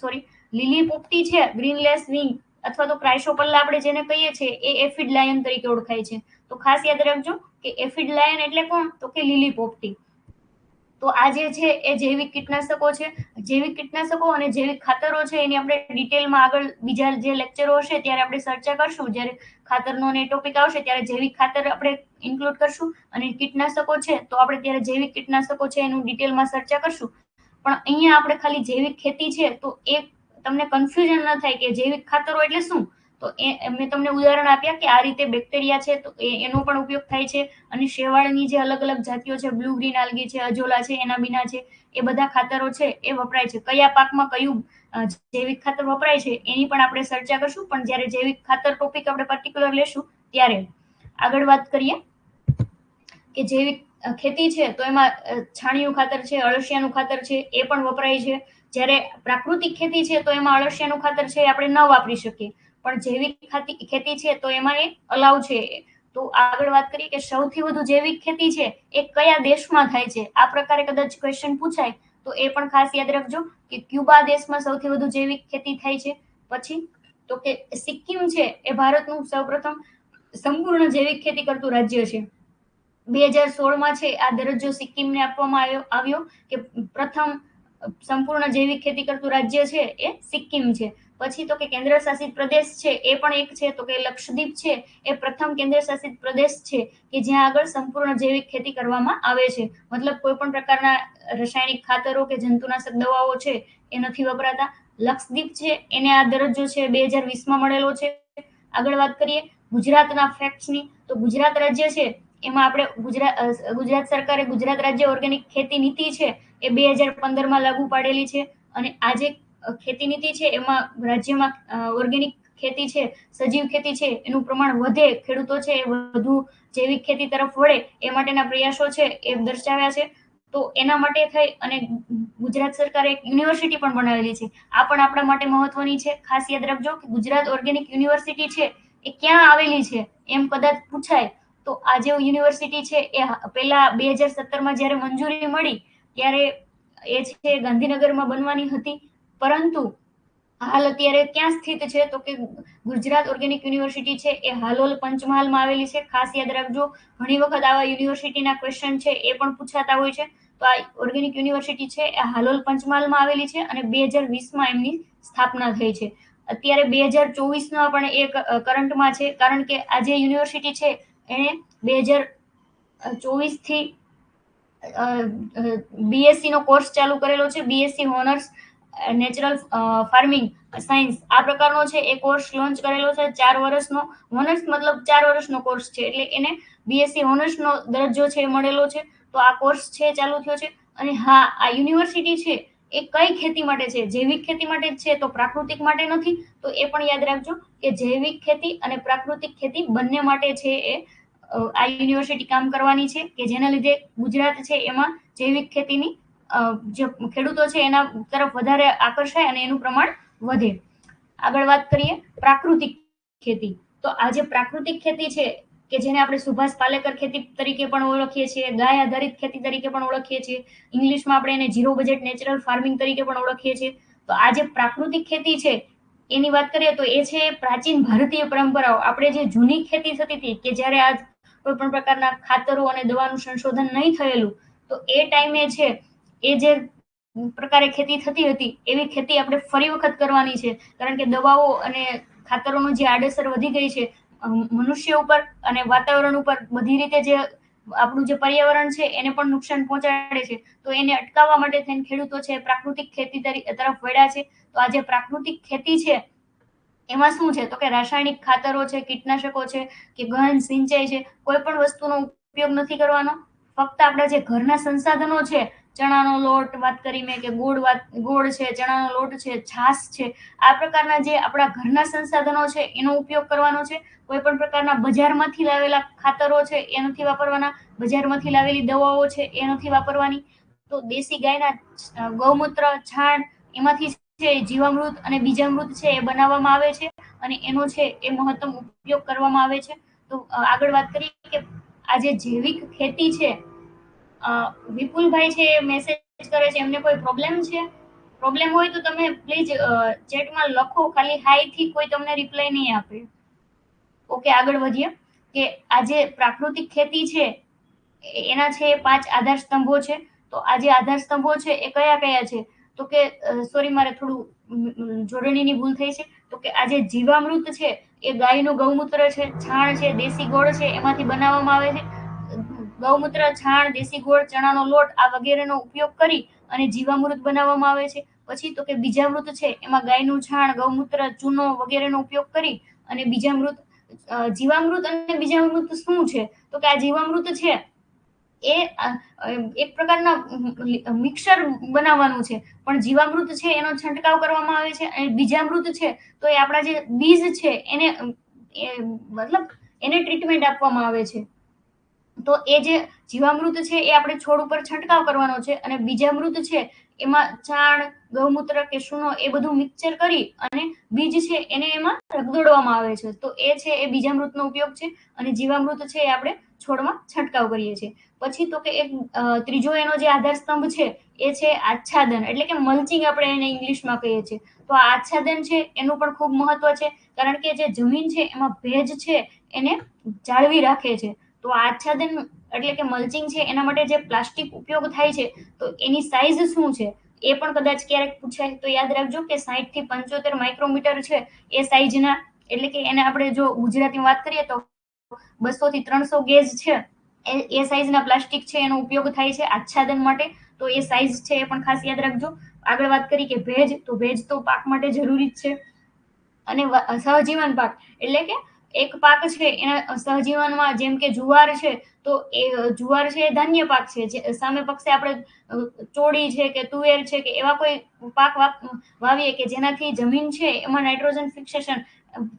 સોરી, લીલી પોપટી છે, ગ્રીનલેસ વિંગ અથવા તો ક્રાઇસોપલ્લા આપણે જેને કહીએ છીએ, એ એફિડ લાયન તરીકે ઓળખાય છે. તો ખાસ યાદ રાખજો કે એફિડ લાયન એટલે કોણ? તો કે લીલી પોપટી. તો આ જે છે એ જૈવિક કીટનાશકો છે. જૈવિક કીટનાશકો અને જૈવિક ખાતરો છે એની આપણે ડિટેલમાં આગળ બીજા જે લેક્ચરો હશે ત્યારે આપણે ચર્ચા કરશું. જ્યારે ખાતરનો ને ટોપિક આવશે ત્યારે જૈવિક ખાતર આપણે ઇન્ક્લુડ કરશું, અને કીટનાશકો છે તો આપણે ત્યારે જૈવિક કીટનાશકો છે એનું ડિટેલમાં ચર્ચા કરશું. પણ અહીંયા આપણે ખાલી જૈવિક ખેતી છે તો એ તમને કન્ફ્યુઝન ન થાય કે જૈવિક ખાતરો એટલે શું. તો એ મેં તમને ઉદાહરણ આપ્યા કે આ રીતે બેક્ટેરિયા છે તો એનો પણ ઉપયોગ થાય છે, અને શેવાળની જે અલગ અલગ જાતિઓ છે, બ્લુ ગ્રીન આલ્ગી છે, અજોલા છે, એનાબીના છે, એ બધા ખાતરો છે એ વપરાય છે. કયા પાકમાં કયું જૈવિક ખાતર વપરાય છે એની પણ આપણે ચર્ચા કરશું, પણ જ્યારે જૈવિક ખાતર ટોપિક આપણે પર્ટિક્યુલર લેશું ત્યારે. આગળ વાત કરીએ કે જૈવિક ખેતી છે તો એમાં છાણિયું ખાતર છે, અળસિયાનું ખાતર છે, એ પણ વપરાય છે. જ્યારે પ્રાકૃતિક ખેતી છે તો એમાં અળસિયાનું ખાતર છે આપણે ન વાપરી શકીએ, પણ જૈવિક ખેતી છે તો એમાં એ અલાઉ છે. તો આગળ વાત કરીએ કે સૌથી વધુ જૈવિક ખેતી છે એ કયા દેશમાં થાય છે. આ પ્રકારે કદાચ ક્વેશ્ચન પૂછાય તો એ પણ ખાસ યાદ રાખજો કે ક્યુબા દેશમાં સૌથી વધુ જૈવિક ખેતી થાય છે. પછી તો કે સિક્કિમ છે એ ભારતનું સૌપ્રથમ સંપૂર્ણ જૈવિક ખેતી કરતું રાજ્ય છે. 2016માં છે આ દરજ્જો સિક્કિમને આપવામાં આવ્યો કે પ્રથમ સંપૂર્ણ જૈવિક ખેતી કરતું રાજ્ય છે એ સિક્કિમ છે. પછી તો કે કેન્દ્ર શાસિત પ્રદેશ છે એ પણ એક છે, તો કે લક્ષદ્વીપ છે એ પ્રથમ કેન્દ્ર શાસિત પ્રદેશ છે કે જ્યાં આગળ સંપૂર્ણ જૈવિક ખેતી કરવામાં આવે છે. મતલબ કોઈ પણ પ્રકારના રાસાયણિક ખાતરો કે જંતુનાશક દવાઓ છે એ નથી વપરાતા. લક્ષદ્વીપ છે એને આ દરજ્જો છે 2020માં મળેલો છે. આગળ વાત કરીએ ગુજરાતના ફેક્ટ્સની, તો ગુજરાત રાજ્ય છે એમાં આપણે ગુજરાત સરકારે ગુજરાત રાજ્ય ઓર્ગેનિક ખેતી નીતિ છે એ 2015માં લાગુ પાડેલી છે. અને આ જે ખેતી નીતિ છે એમાં રાજ્યમાં ઓર્ગેનિક ખેતી છે, સજીવ ખેતી છે એનું પ્રમાણ વધે, ખેડૂતો છે એ વધુ જૈવિક ખેતી તરફ વળે એ માટેના પ્રયાસો છે એ દર્શાવ્યા છે. તો એના માટે થઈ અને ગુજરાત સરકારે એક યુનિવર્સિટી પણ બનાવેલી છે. આ પણ આપણા માટે મહત્વની છે. ખાસ યાદ રાખજો કે ગુજરાત ઓર્ગેનિક યુનિવર્સિટી છે એ ક્યાં આવેલી છે એમ કદાચ પૂછાય તો આ જે યુનિવર્સિટી છે એ પહેલા 2017માં જ્યારે મંજૂરી મળી ત્યારે એ છે ગાંધીનગરમાં બનવાની હતી, પરંતુ હાલ અત્યારે ક્યાં સ્થિત છે તો કે ગુજરાત ઓર્ગેનિક યુનિવર્સિટી છે એ હાલોલ પંચમહાલમાં આવેલી છે. ખાસ યાદ રાખજો, ઘણી વખત આવા યુનિવર્સિટીના ક્વેશ્ચન છે એ પણ પૂછાતા હોય છે. તો આ ઓર્ગેનિક યુનિવર્સિટી છે એ હાલોલ પંચમહાલમાં આવેલી છે અને 2020માં એમની સ્થાપના થઈ છે. અત્યારે 2024ના પણ એક કરંટમાં છે, કારણ કે આ જે યુનિવર્સિટી છે એને 2024 થી બીએસસી નો કોર્સ ચાલુ કરેલો છે. બીએસસી હોનર્સ નેચરલ ફાર્મિંગ સાયન્સ આ પ્રકારનો છે એ કોર્સ લોન્ચ કરેલો છે 4 વર્ષનો. હોનર્સ મતલબ 4 વર્ષનો કોર્સ છે, એટલે એને બીએસસી હોનર્સ નો દરજ્જો છે મળેલો છે. તો આ કોર્સ છે ચાલુ થયો છે. અને હા, આ યુનિવર્સિટી છે એ કઈ ખેતી માટે છે? જૈવિક ખેતી માટે જ છે, તો પ્રાકૃતિક માટે નથી. તો એ પણ યાદ રાખજો કે જૈવિક ખેતી અને પ્રાકૃતિક ખેતી બંને માટે છે એ આ યુનિવર્સિટી કામ કરવાની છે, કે જેના લીધે ગુજરાત છે એમાં જૈવિક ખેતીની જે ખેડૂતો છે એના તરફ વધારે આકર્ષાય અને એનું પ્રમાણ વધે. આગળ વાત કરીએ પ્રાકૃતિક ખેતી. તો આ જે પ્રાકૃતિક ખેતી છે કે જેને આપણે સુભાષ પાલેકર ખેતી તરીકે પણ ઓળખીએ છીએ, ગાય આધારિત ખેતી તરીકે પણ ઓળખીએ છીએ, ઇંગ્લિશમાં આપણે એને ઝીરો બજેટ નેચરલ ફાર્મિંગ તરીકે પણ ઓળખીએ છીએ. તો આ જે પ્રાકૃતિક ખેતી છે એની વાત કરીએ તો એ છે પ્રાચીન ભારતીય પરંપરાઓ. આપણે જે જૂની ખેતી થતી હતી કે જ્યારે આ કોઈ પણ પ્રકારના ખાતરો અને દવાનું સંશોધન નહીં થયેલું, તો એ ટાઈમે છે એ જે પ્રકારે ખેતી થતી હતી એવી ખેતી આપણે ફરી વખત કરવાની છે. કારણ કે દવાઓ અને ખાતરોનો જે આડઅસર વધી ગઈ છે મનુષ્ય ઉપર અને વાતાવરણ ઉપર, બધી રીતે જે આપણું જે પર્યાવરણ છે એને પણ નુકસાન પહોંચાડે છે. તો એને અટકાવવા માટે થઈને ખેડૂતો છે પ્રાકૃતિક ખેતી તરફ વળ્યા છે. તો આ જે પ્રાકૃતિક ખેતી છે એમાં શું છે તો કે રાસાયણિક ખાતરો છે, કીટનાશકો છે કે ગહન સિંચાઈ છે, કોઈ પણ વસ્તુનો ઉપયોગ નથી કરવાનો. ફક્ત આપણા જે ઘરના સંસાધનો છે, ચણાનો લોટ વાત કરી મેં, કે ગોળ છે, ચણાનો લોટ છે, છાશ છે, આ પ્રકારના જે આપણા ઘરના સંસાધનો છે એનો ઉપયોગ કરવાનો છે. કોઈ પણ પ્રકારના બજારમાંથી લાવેલા ખાતરો છે એ નથી વાપરવાના, બજારમાંથી લાવેલી દવાઓ છે એ નથી વાપરવાની. તો દેશી ગાયના ગૌમૂત્ર, છાણ, એમાંથી છે જીવામૃત અને બીજામૃત છે એ બનાવવામાં આવે છે અને એનો છે એ મહત્તમ ઉપયોગ કરવામાં આવે છે. તો આગળ વાત કરીએ કે આ જે જૈવિક ખેતી છે, વિપુલભાઈ છે એ મેસેજ કરે છે, એમને કોઈ પ્રોબ્લેમ છે? પ્રોબ્લેમ હોય તો તમે પ્લીઝ ચેટમાં લખો, ખાલી હાઈ થી કોઈ તમને રિપ્લાય નહીં આપે. ઓકે, આગળ વધીએ કે આ જે પ્રાકૃતિક ખેતી છે એના છે 5 આધાર સ્તંભો છે. તો આ જે આધાર સ્તંભો છે એ કયા કયા છે તો કે સોરી, મારે થોડું જોડણીની ભૂલ થઈ છે. તો કે આ જે જીવામૃત છે એ ગાયનું ગૌમૂત્ર છે, છાણ છે, દેશી ગોળ છે, એમાંથી બનાવવામાં આવે છે. ગૌમૂત્ર, છાણ, દેશી ગોળ, ચણાનો લોટ આ વગેરેનો ઉપયોગ કરી અને જીવામૃત બનાવવામાં આવે છે. પછી તો કે બીજામૃત છે, એમાં ગાયનું છાણ, ગૌમૂત્ર, ચૂનો વગેરેનો ઉપયોગ કરી અને બીજામૃત. જીવામૃત અને બીજામૃત શું છે તો કે આ જીવામૃત છે એ એક પ્રકારના મિક્સર બનાવવાનું છે. પણ જીવામૃત છે એનો છંટકાવ કરવામાં આવે છે અને બીજામૃત છે તો એ આપણા જે બીજ છે એને મતલબ એને ટ્રીટમેન્ટ આપવામાં આવે છે. તો એ જે જીવામૃત છે એ આપણે છોડ ઉપર છંટકાવ કરવાનો છે અને બીજામૃત છે એમાં છાણ, ગૌમૂત્ર કે સૂનો એ બધું મિક્સચર કરી અને બીજ છે એને એમાં રગદોડવામાં આવે છે. તો એ છે એ બીજામૃતનો ઉપયોગ છે અને જીવામૃત છે એ આપણે છોડમાં છંટકાવ કરીએ છીએ. પછી તો કે એક ત્રીજો એનો જે આધાર સ્તંભ છે એ છે આચ્છાદન, એટલે કે મલ્ચિંગ આપણે એને ઇંગ્લિશમાં કહીએ છીએ. તો આ આચ્છાદન છે એનું પણ ખૂબ મહત્વ છે, કારણ કે જે જમીન છે એમાં ભેજ છે એને જાળવી રાખે છે. તો આચ્છાદન એટલે કે મલ્ચિંગ છે એના માટે જે પ્લાસ્ટિક ઉપયોગ થાય છે તો એની સાઈઝ શું છે એ પણ કદાચ ક્યારેક પૂછાય તો યાદ રાખજો કે 60 થી 75 માઇક્રોમીટર છે એ સાઈઝના, એટલે કે એને આપણે જો ગુજરાતીમાં વાત કરીએ તો 200 થી 300 ગેજ છે એ સાઈઝના પ્લાસ્ટિક છે એનો ઉપયોગ થાય છે આચ્છાદન માટે. તો એ સાઈઝ છે એ પણ ખાસ યાદ રાખજો. આગળ વાત કરી કે ભેજ તો પાક માટે જરૂરી જ છે. અને સહજીવન પાક એટલે કે એક પાક છે એના સહજીવનમાં, જેમ કે જુવાર છે તો એ જુવાર છે એ ધાન્ય પાક છે. જે સામે પક્ષે આપણે ચોળી છે કે તુવેર છે કે એવા કોઈ પાક વાવીએ કે જેનાથી જમીન છે એમાં નાઇટ્રોજન ફિક્સેશન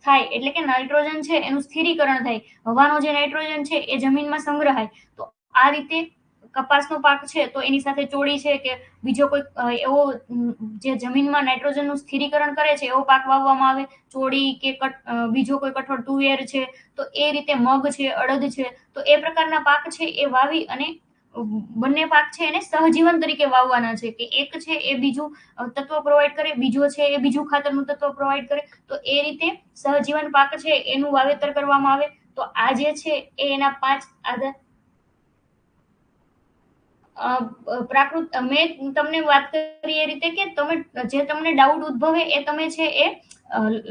થાય, એટલે કે નાઇટ્રોજન છે એનું સ્થિરીકરણ થાય, હવાનો જે નાઇટ્રોજન છે એ જમીનમાં સંગ્રહાય. તો આ રીતે કપાસનો પાક છે તો એની સાથે ચોળી છે કે બીજો કોઈ એવો જે જમીનમાં નાઇટ્રોજનનું સ્થિરીકરણ કરે છે એવો પાક વાવવામાં આવે. ચોળી કે બીજો કોઈ કઠોળ, તુવેર છે, તો એ રીતે મગ છે, અડદ છે, તો એ પ્રકારના પાક છે એ વાવી અને બંને પાક છે એને સહજીવન તરીકે વાવવાના છે, કે એક છે એ બીજું તત્વ પ્રોવાઈડ કરે, બીજો છે એ બીજું ખાતરનું તત્વ પ્રોવાઈડ કરે. તો એ રીતે સહજીવન પાક છે એનું વાવેતર કરવામાં આવે. તો આ જે છે એ એના 5 આધાર મેં તમને વાત કરી એ રીતે કે તમે જે તમને ડાઉટ ઉદ્ભવે એ તમે છે એ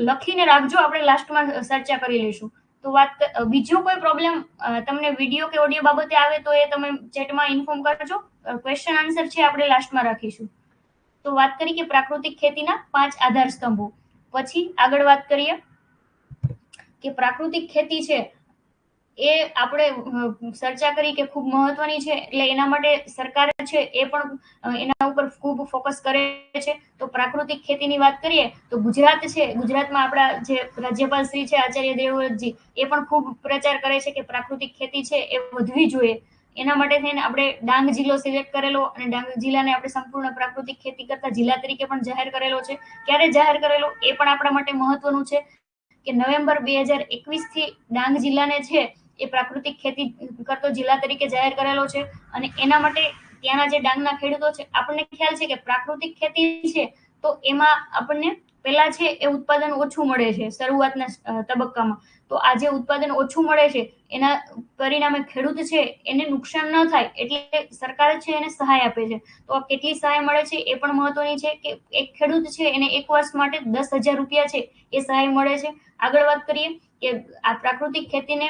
લખીને રાખજો, આપણે લાસ્ટમાં ચર્ચા કરી લઈશું. તો બીજો કોઈ પ્રોબ્લેમ તમને વિડીયો કે ઓડિયો બાબતે આવે તો એ તમે ચેટમાં ઇન્ફોર્મ કરજો. ક્વેશ્ચન આન્સર છે આપણે લાસ્ટમાં રાખીશું. તો વાત કરી કે પ્રાકૃતિક ખેતીના 5 આધાર સ્તંભો. પછી આગળ વાત કરીએ કે પ્રાકૃતિક ખેતી છે એ આપણે ચર્ચા કરી કે ખૂબ મહત્વની છે, એટલે એના માટે સરકાર છે એ પણ એના ઉપર ખૂબ ફોકસ કરે છે. તો પ્રાકૃતિક ખેતીની વાત કરીએ તો ગુજરાત છે, ગુજરાતમાં આપણા જે રાજ્યપાલ શ્રી છે આચાર્ય દેવવ્રતજી, એ પણ ખૂબ પ્રચાર કરે છે કે પ્રાકૃતિક ખેતી છે એ વધવી જોઈએ. એના માટે થઈને આપણે ડાંગ જિલ્લો સિલેક્ટ કરેલો અને ડાંગ જિલ્લાને આપણે સંપૂર્ણ પ્રાકૃતિક ખેતી કરતા જિલ્લા તરીકે પણ જાહેર કરેલો છે. ક્યારે જાહેર કરેલો એ પણ આપણા માટે મહત્વનું છે કે નવેમ્બર 2021 થી ડાંગ જિલ્લાને છે એ પ્રાકૃતિક ખેતી કરતો જિલ્લા તરીકે જાહેર કરેલો છે. અને એના માટે ત્યાંના જે ડાંગના ખેડૂતો છે, આપણને ખ્યાલ છે કે પ્રાકૃતિક ખેતી છે તો એમાં આપણને પેલા છે એ ઉત્પાદન ઓછું મળે છે શરૂઆતના તબક્કામાં. તો આ જે ઉત્પાદન ઓછું મળે છે એના પરિણામે ખેડૂત છે એને નુકસાન ન થાય એટલે સરકાર છે એને સહાય આપે છે. તો આ કેટલી સહાય મળે છે એ પણ મહત્વની છે કે એક ખેડૂત છે એને 1 વર્ષ માટે 10,000 રૂપિયા છે એ સહાય મળે છે. આગળ વાત કરીએ કે આ પ્રાકૃતિક ખેતીને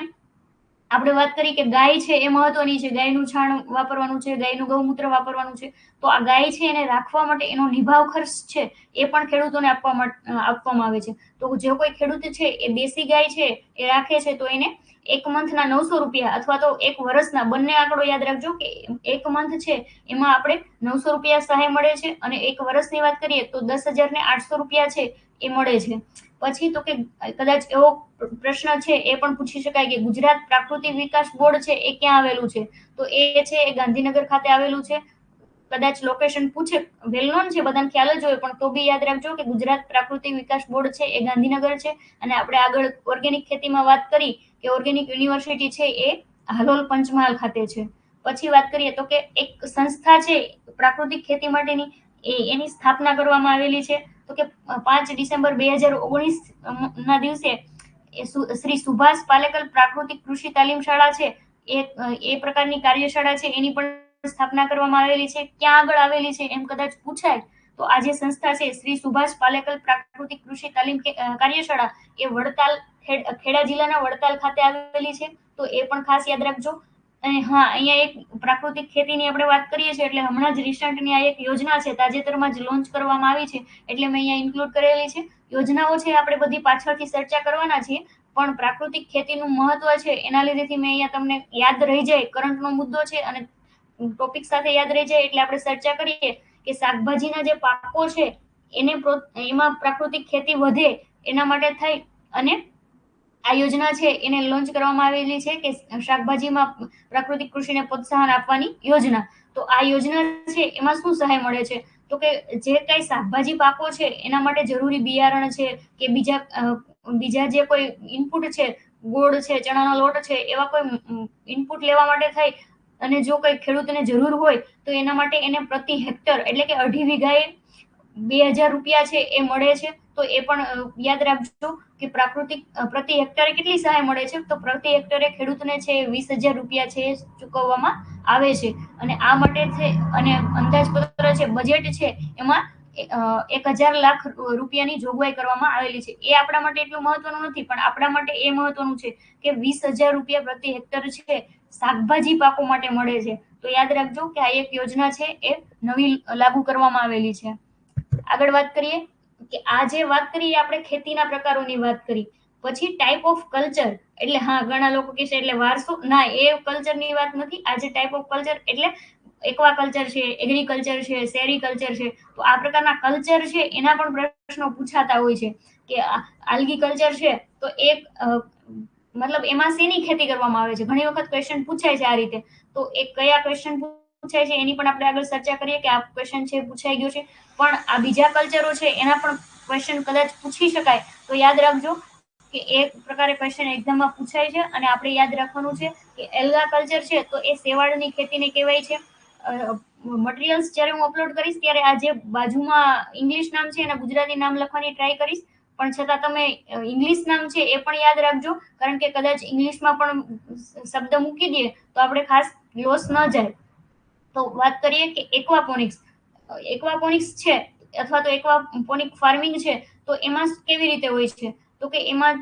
આપણે વાત કરી કે ગાય છે એ મહત્વની છે. ગાયનું છાણ વાપરવાનું છે, ગાયનું ગૌમૂત્ર વાપરવાનું છે. તો આ ગાય છે એને રાખવા માટે એનો નિભાવ ખર્ચ છે એ પણ ખેડૂતોને આપવામાં આવે છે. તો જે કોઈ ખેડૂત છે એ દેશી ગાય છે એ રાખે છે તો એને 1 મંથના 900 રૂપિયા અથવા તો 1 વર્ષના, બંને આંકડો યાદ રાખજો કે 1 મંથ છે એમાં આપણે 900 રૂપિયા સહાય મળે છે અને 1 વર્ષની વાત કરીએ તો 10,800 રૂપિયા છે એ મળે છે. પછી તો કે કદાચ એવો પ્રશ્ન છે એ પણ પૂછી શકાય કે ગુજરાત પ્રાકૃતિક વિકાસ બોર્ડ છે એ ક્યાં આવેલું છે? તો એ છે એ ગાંધીનગર ખાતે આવેલું છે. કદાચ લોકેશન પૂછે, વેલ નોન છે, બધાને ખ્યાલ જ હોય, પણ તો બી યાદ રાખજો કે ગુજરાત પ્રાકૃતિક વિકાસ બોર્ડ છે એ ગાંધીનગર છે. અને આપણે આગળ ઓર્ગેનિક ખેતીમાં વાત કરી કે ઓર્ગેનિક યુનિવર્સિટી છે એ હાલોલ પંચમહાલ ખાતે છે. પછી વાત કરીએ તો કે એક સંસ્થા છે પ્રાકૃતિક ખેતી માટેની, એની સ્થાપના કરવામાં આવેલી છે. તો કે 5 ડિસેમ્બર 2019 ના દિવસે શ્રી સુભાષ પાલેકર પ્રાકૃતિક કૃષિ તાલીમ શાળા છે એ પ્રકારની કાર્યશાળા છે એની પણ સ્થાપના કરવામાં આવેલી છે. ક્યાં આગળ આવેલી છે એમ કદાચ પૂછાય તો આ જે સંસ્થા છે શ્રી સુભાષ પાલેકર પ્રાકૃતિક કૃષિ તાલીમ કાર્યશાળા એ વડતાલ, ખેડા જિલ્લાના વડતાલ ખાતે આવેલી છે. તો એ પણ ખાસ યાદ રાખજો. અને હા, અહીંયા એક પ્રાકૃતિક ખેતીની આપણે વાત કરીએ છીએ એટલે હમણાં જ રિસન્ટની આ એક યોજના છે, તાજેતરમાં જ લોન્ચ કરવામાં આવી છે એટલે મેં અહીંયા ઇન્ક્લુડ કરેલી છે. યોજનાઓ છે આપણે બધી પાછળથી ચર્ચા કરવાના છીએ, પણ પ્રાકૃતિક ખેતીનું મહત્વ છે એના લીધેથી મેં અહીંયા તમને યાદ રહી જાય, કરંટનો મુદ્દો છે અને ટોપિક સાથે યાદ રહી જાય એટલે આપણે ચર્ચા કરીએ કે શાકભાજીના જે પાકો છે એમાં પ્રાકૃતિક ખેતી વધે એના માટે થઈ અને આ યોજના છે એને લોન્ચ કરવામાં આવેલી છે કે શાકભાજીમાં પ્રાકૃતિક કૃષિને પ્રોત્સાહન આપવાની યોજના. તો આ યોજના છે એમાં શું સહાય મળે છે? તો કે જે કઈ શાકભાજી પાકો છે એના માટે જરૂરી બિયારણ છે કે બીજા જે કોઈ ઇનપુટ છે, ગોળ છે, ચણાનો લોટ છે, એવા કોઈ ઇનપુટ લેવા માટે થઈ અને જો કોઈ ખેડૂતને જરૂર હોય તો એના માટે એને પ્રતિ હેક્ટર એટલે કે 2.5 વીઘાએ 2,000 રૂપિયા છે એ મળે છે. તો એ પણ યાદ રાખજો કે પ્રાકૃતિક પ્રતિ હેક્ટરે કેટલી સહાય મળે છે? તો પ્રતિ હેક્ટરે ખેડૂતને છે 20,000 રૂપિયા છે ચૂકવવામાં આવે છે. અને આ માટે છે અને અંદાજપત્ર છે, બજેટ છે એમાં 1,000 લાખ રૂપિયાની જોગવાઈ કરવામાં આવેલી છે. એ આપણા માટે એટલું મહત્વનું નથી, પણ આપણા માટે એ મહત્વનું છે કે 20,000 રૂપિયા પ્રતિ હેક્ટર છે શાકભાજી પાકો માટે મળે છે. તો યાદ રાખજો કે આ એક યોજના છે એ નવી લાગુ કરવામાં આવેલી છે. આગળ વાત કરીએ કે આ જે વાત કરી આપણે ખેતીના પ્રકારોની વાત કરી. પછી ટાઈપ ઓફ કલ્ચર એટલે હા, ઘણા લોકો કહેશે એટલે વારસો, ના, એ કલ્ચરની વાત નથી. આ જે ટાઈપ ઓફ કલ્ચર એટલે એક્વા કલ્ચર છે, એગ્રીકલ્ચર છે, સેરીકલ્ચર છે. તો આ પ્રકારના કલ્ચર છે એના પણ પ્રશ્નો પૂછાતા હોય છે કે આલ્ગી કલ્ચર છે તો એક મતલબ એમાં શેની ખેતી કરવામાં આવે છે? ઘણી વખત ક્વેશ્ચન પૂછાય છે આ રીતે. તો એ કયા ક્વેશ્ચન પૂછાય છે એની પણ આપણે આગળ ચર્ચા કરીએ કે આ ક્વેશ્ચન છે પૂછાઈ ગયો છે. પણ આ બીજા કલ્ચરો છે એના પણ ક્વેશ્ચન કદાચ પૂછી શકાય તો યાદ રાખજો કે એક પ્રકારે ક્વેશ્ચન એક્ઝામમાં પૂછાય છે. અને આપણે યાદ રાખવાનું છે કે એલ્ગા કલ્ચર છે તો એ શેવાળની ખેતીને કહેવાય છે. મટીરિયલ્સ જ્યારે હું અપલોડ કરીશ ત્યારે આ જે બાજુમાં ઇંગ્લિશ નામ છે એના ગુજરાતી નામ લખવાની ટ્રાય કરીશ, પણ છતાં તમે ઇંગ્લિશ નામ છે એ પણ યાદ રાખજો, કારણ કે કદાચ ઇંગ્લિશમાં પણ શબ્દ મૂકી દઈએ તો આપણે ખાસ લોસ ન જાય. તો વાત કરીએ કે એક્વાપોનિક્સ છે અથવા તો એક્વાપોનિક ફાર્મિંગ છે તો એમાં કેવી રીતે હોય છે? તો કે એમાં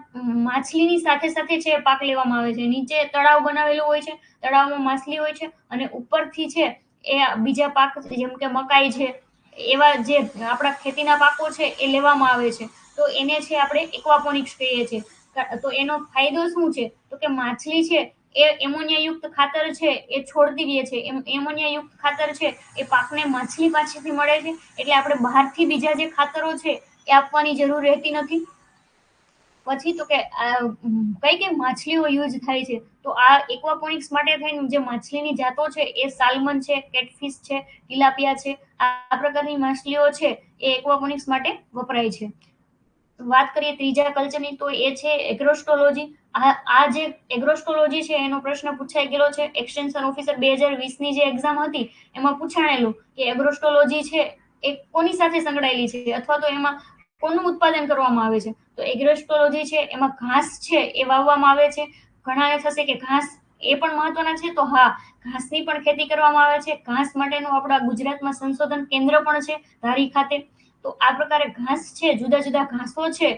માછલીની સાથે સાથે છે પાક લેવામાં આવે છે. નીચે તળાવ બનાવેલું હોય છે, તળાવમાં માછલી હોય છે અને ઉપરથી છે એ બીજા પાક જેમ કે મકાઈ છે, એવા જે આપણા ખેતીના પાકો છે એ લેવામાં આવે છે. તો એને છે આપણે એક્વાપોનિક્સ કહીએ છીએ. તો એનો ફાયદો શું છે? તો કે માછલી છે એ એમોનિયા યુક્ત ખાતર છે એ છોડતી રહે છે. એમોનિયા યુક્ત ખાતર છે એ પાકને માછલી પાસેથી મળે છે, એટલે આપણે બહારથી બીજા જે ખાતરો છે એ આપવાની જરૂર રહેતી નથી. પછી તો કે કઈ કઈ માછલીઓ યુઝ થાય છે? તો આ એક્વાપોનિક્સ માટે થઈને જે માછલીની જાતો છે એ સાલ્મન છે, કેટફિશ છે, ટિલાપિયા છે, આ પ્રકારની માછલીઓ છે એ એક્વાપોનિક્સ માટે વપરાય છે. વાત કરીએ ત્રીજા કલ્ચરની, તો એ છે એગ્રોસ્ટોલોજી. આ જે એગ્રોસ્ટોલોજી છે એનો પ્રશ્ન પૂછાઈ ગયેલો છે એક્સટેન્શન ઓફિસર 2020 ની જે એક્ઝામ હતી એમાં પૂછાણેલું કે એગ્રોસ્ટોલોજી છે એ કોની સાથે સંકળાયેલી છે, અથવા તો એમાં કોનું ઉત્પાદન કરવામાં આવે છે. તો એગ્રોસ્ટોલોજી છે એમાં ઘાસ છે એ વાવવામાં આવે છે. ઘણાને થશે કે ઘાસ એ પણ મહત્વના છે, તો હા, ઘાસની પણ ખેતી કરવામાં આવે છે. ઘાસ માટેનું આપણા ગુજરાતમાં સંશોધન કેન્દ્ર પણ છે ધારી ખાતે. તો આ પ્રકારે ઘાસ છે, જુદા જુદા ઘાસો છે,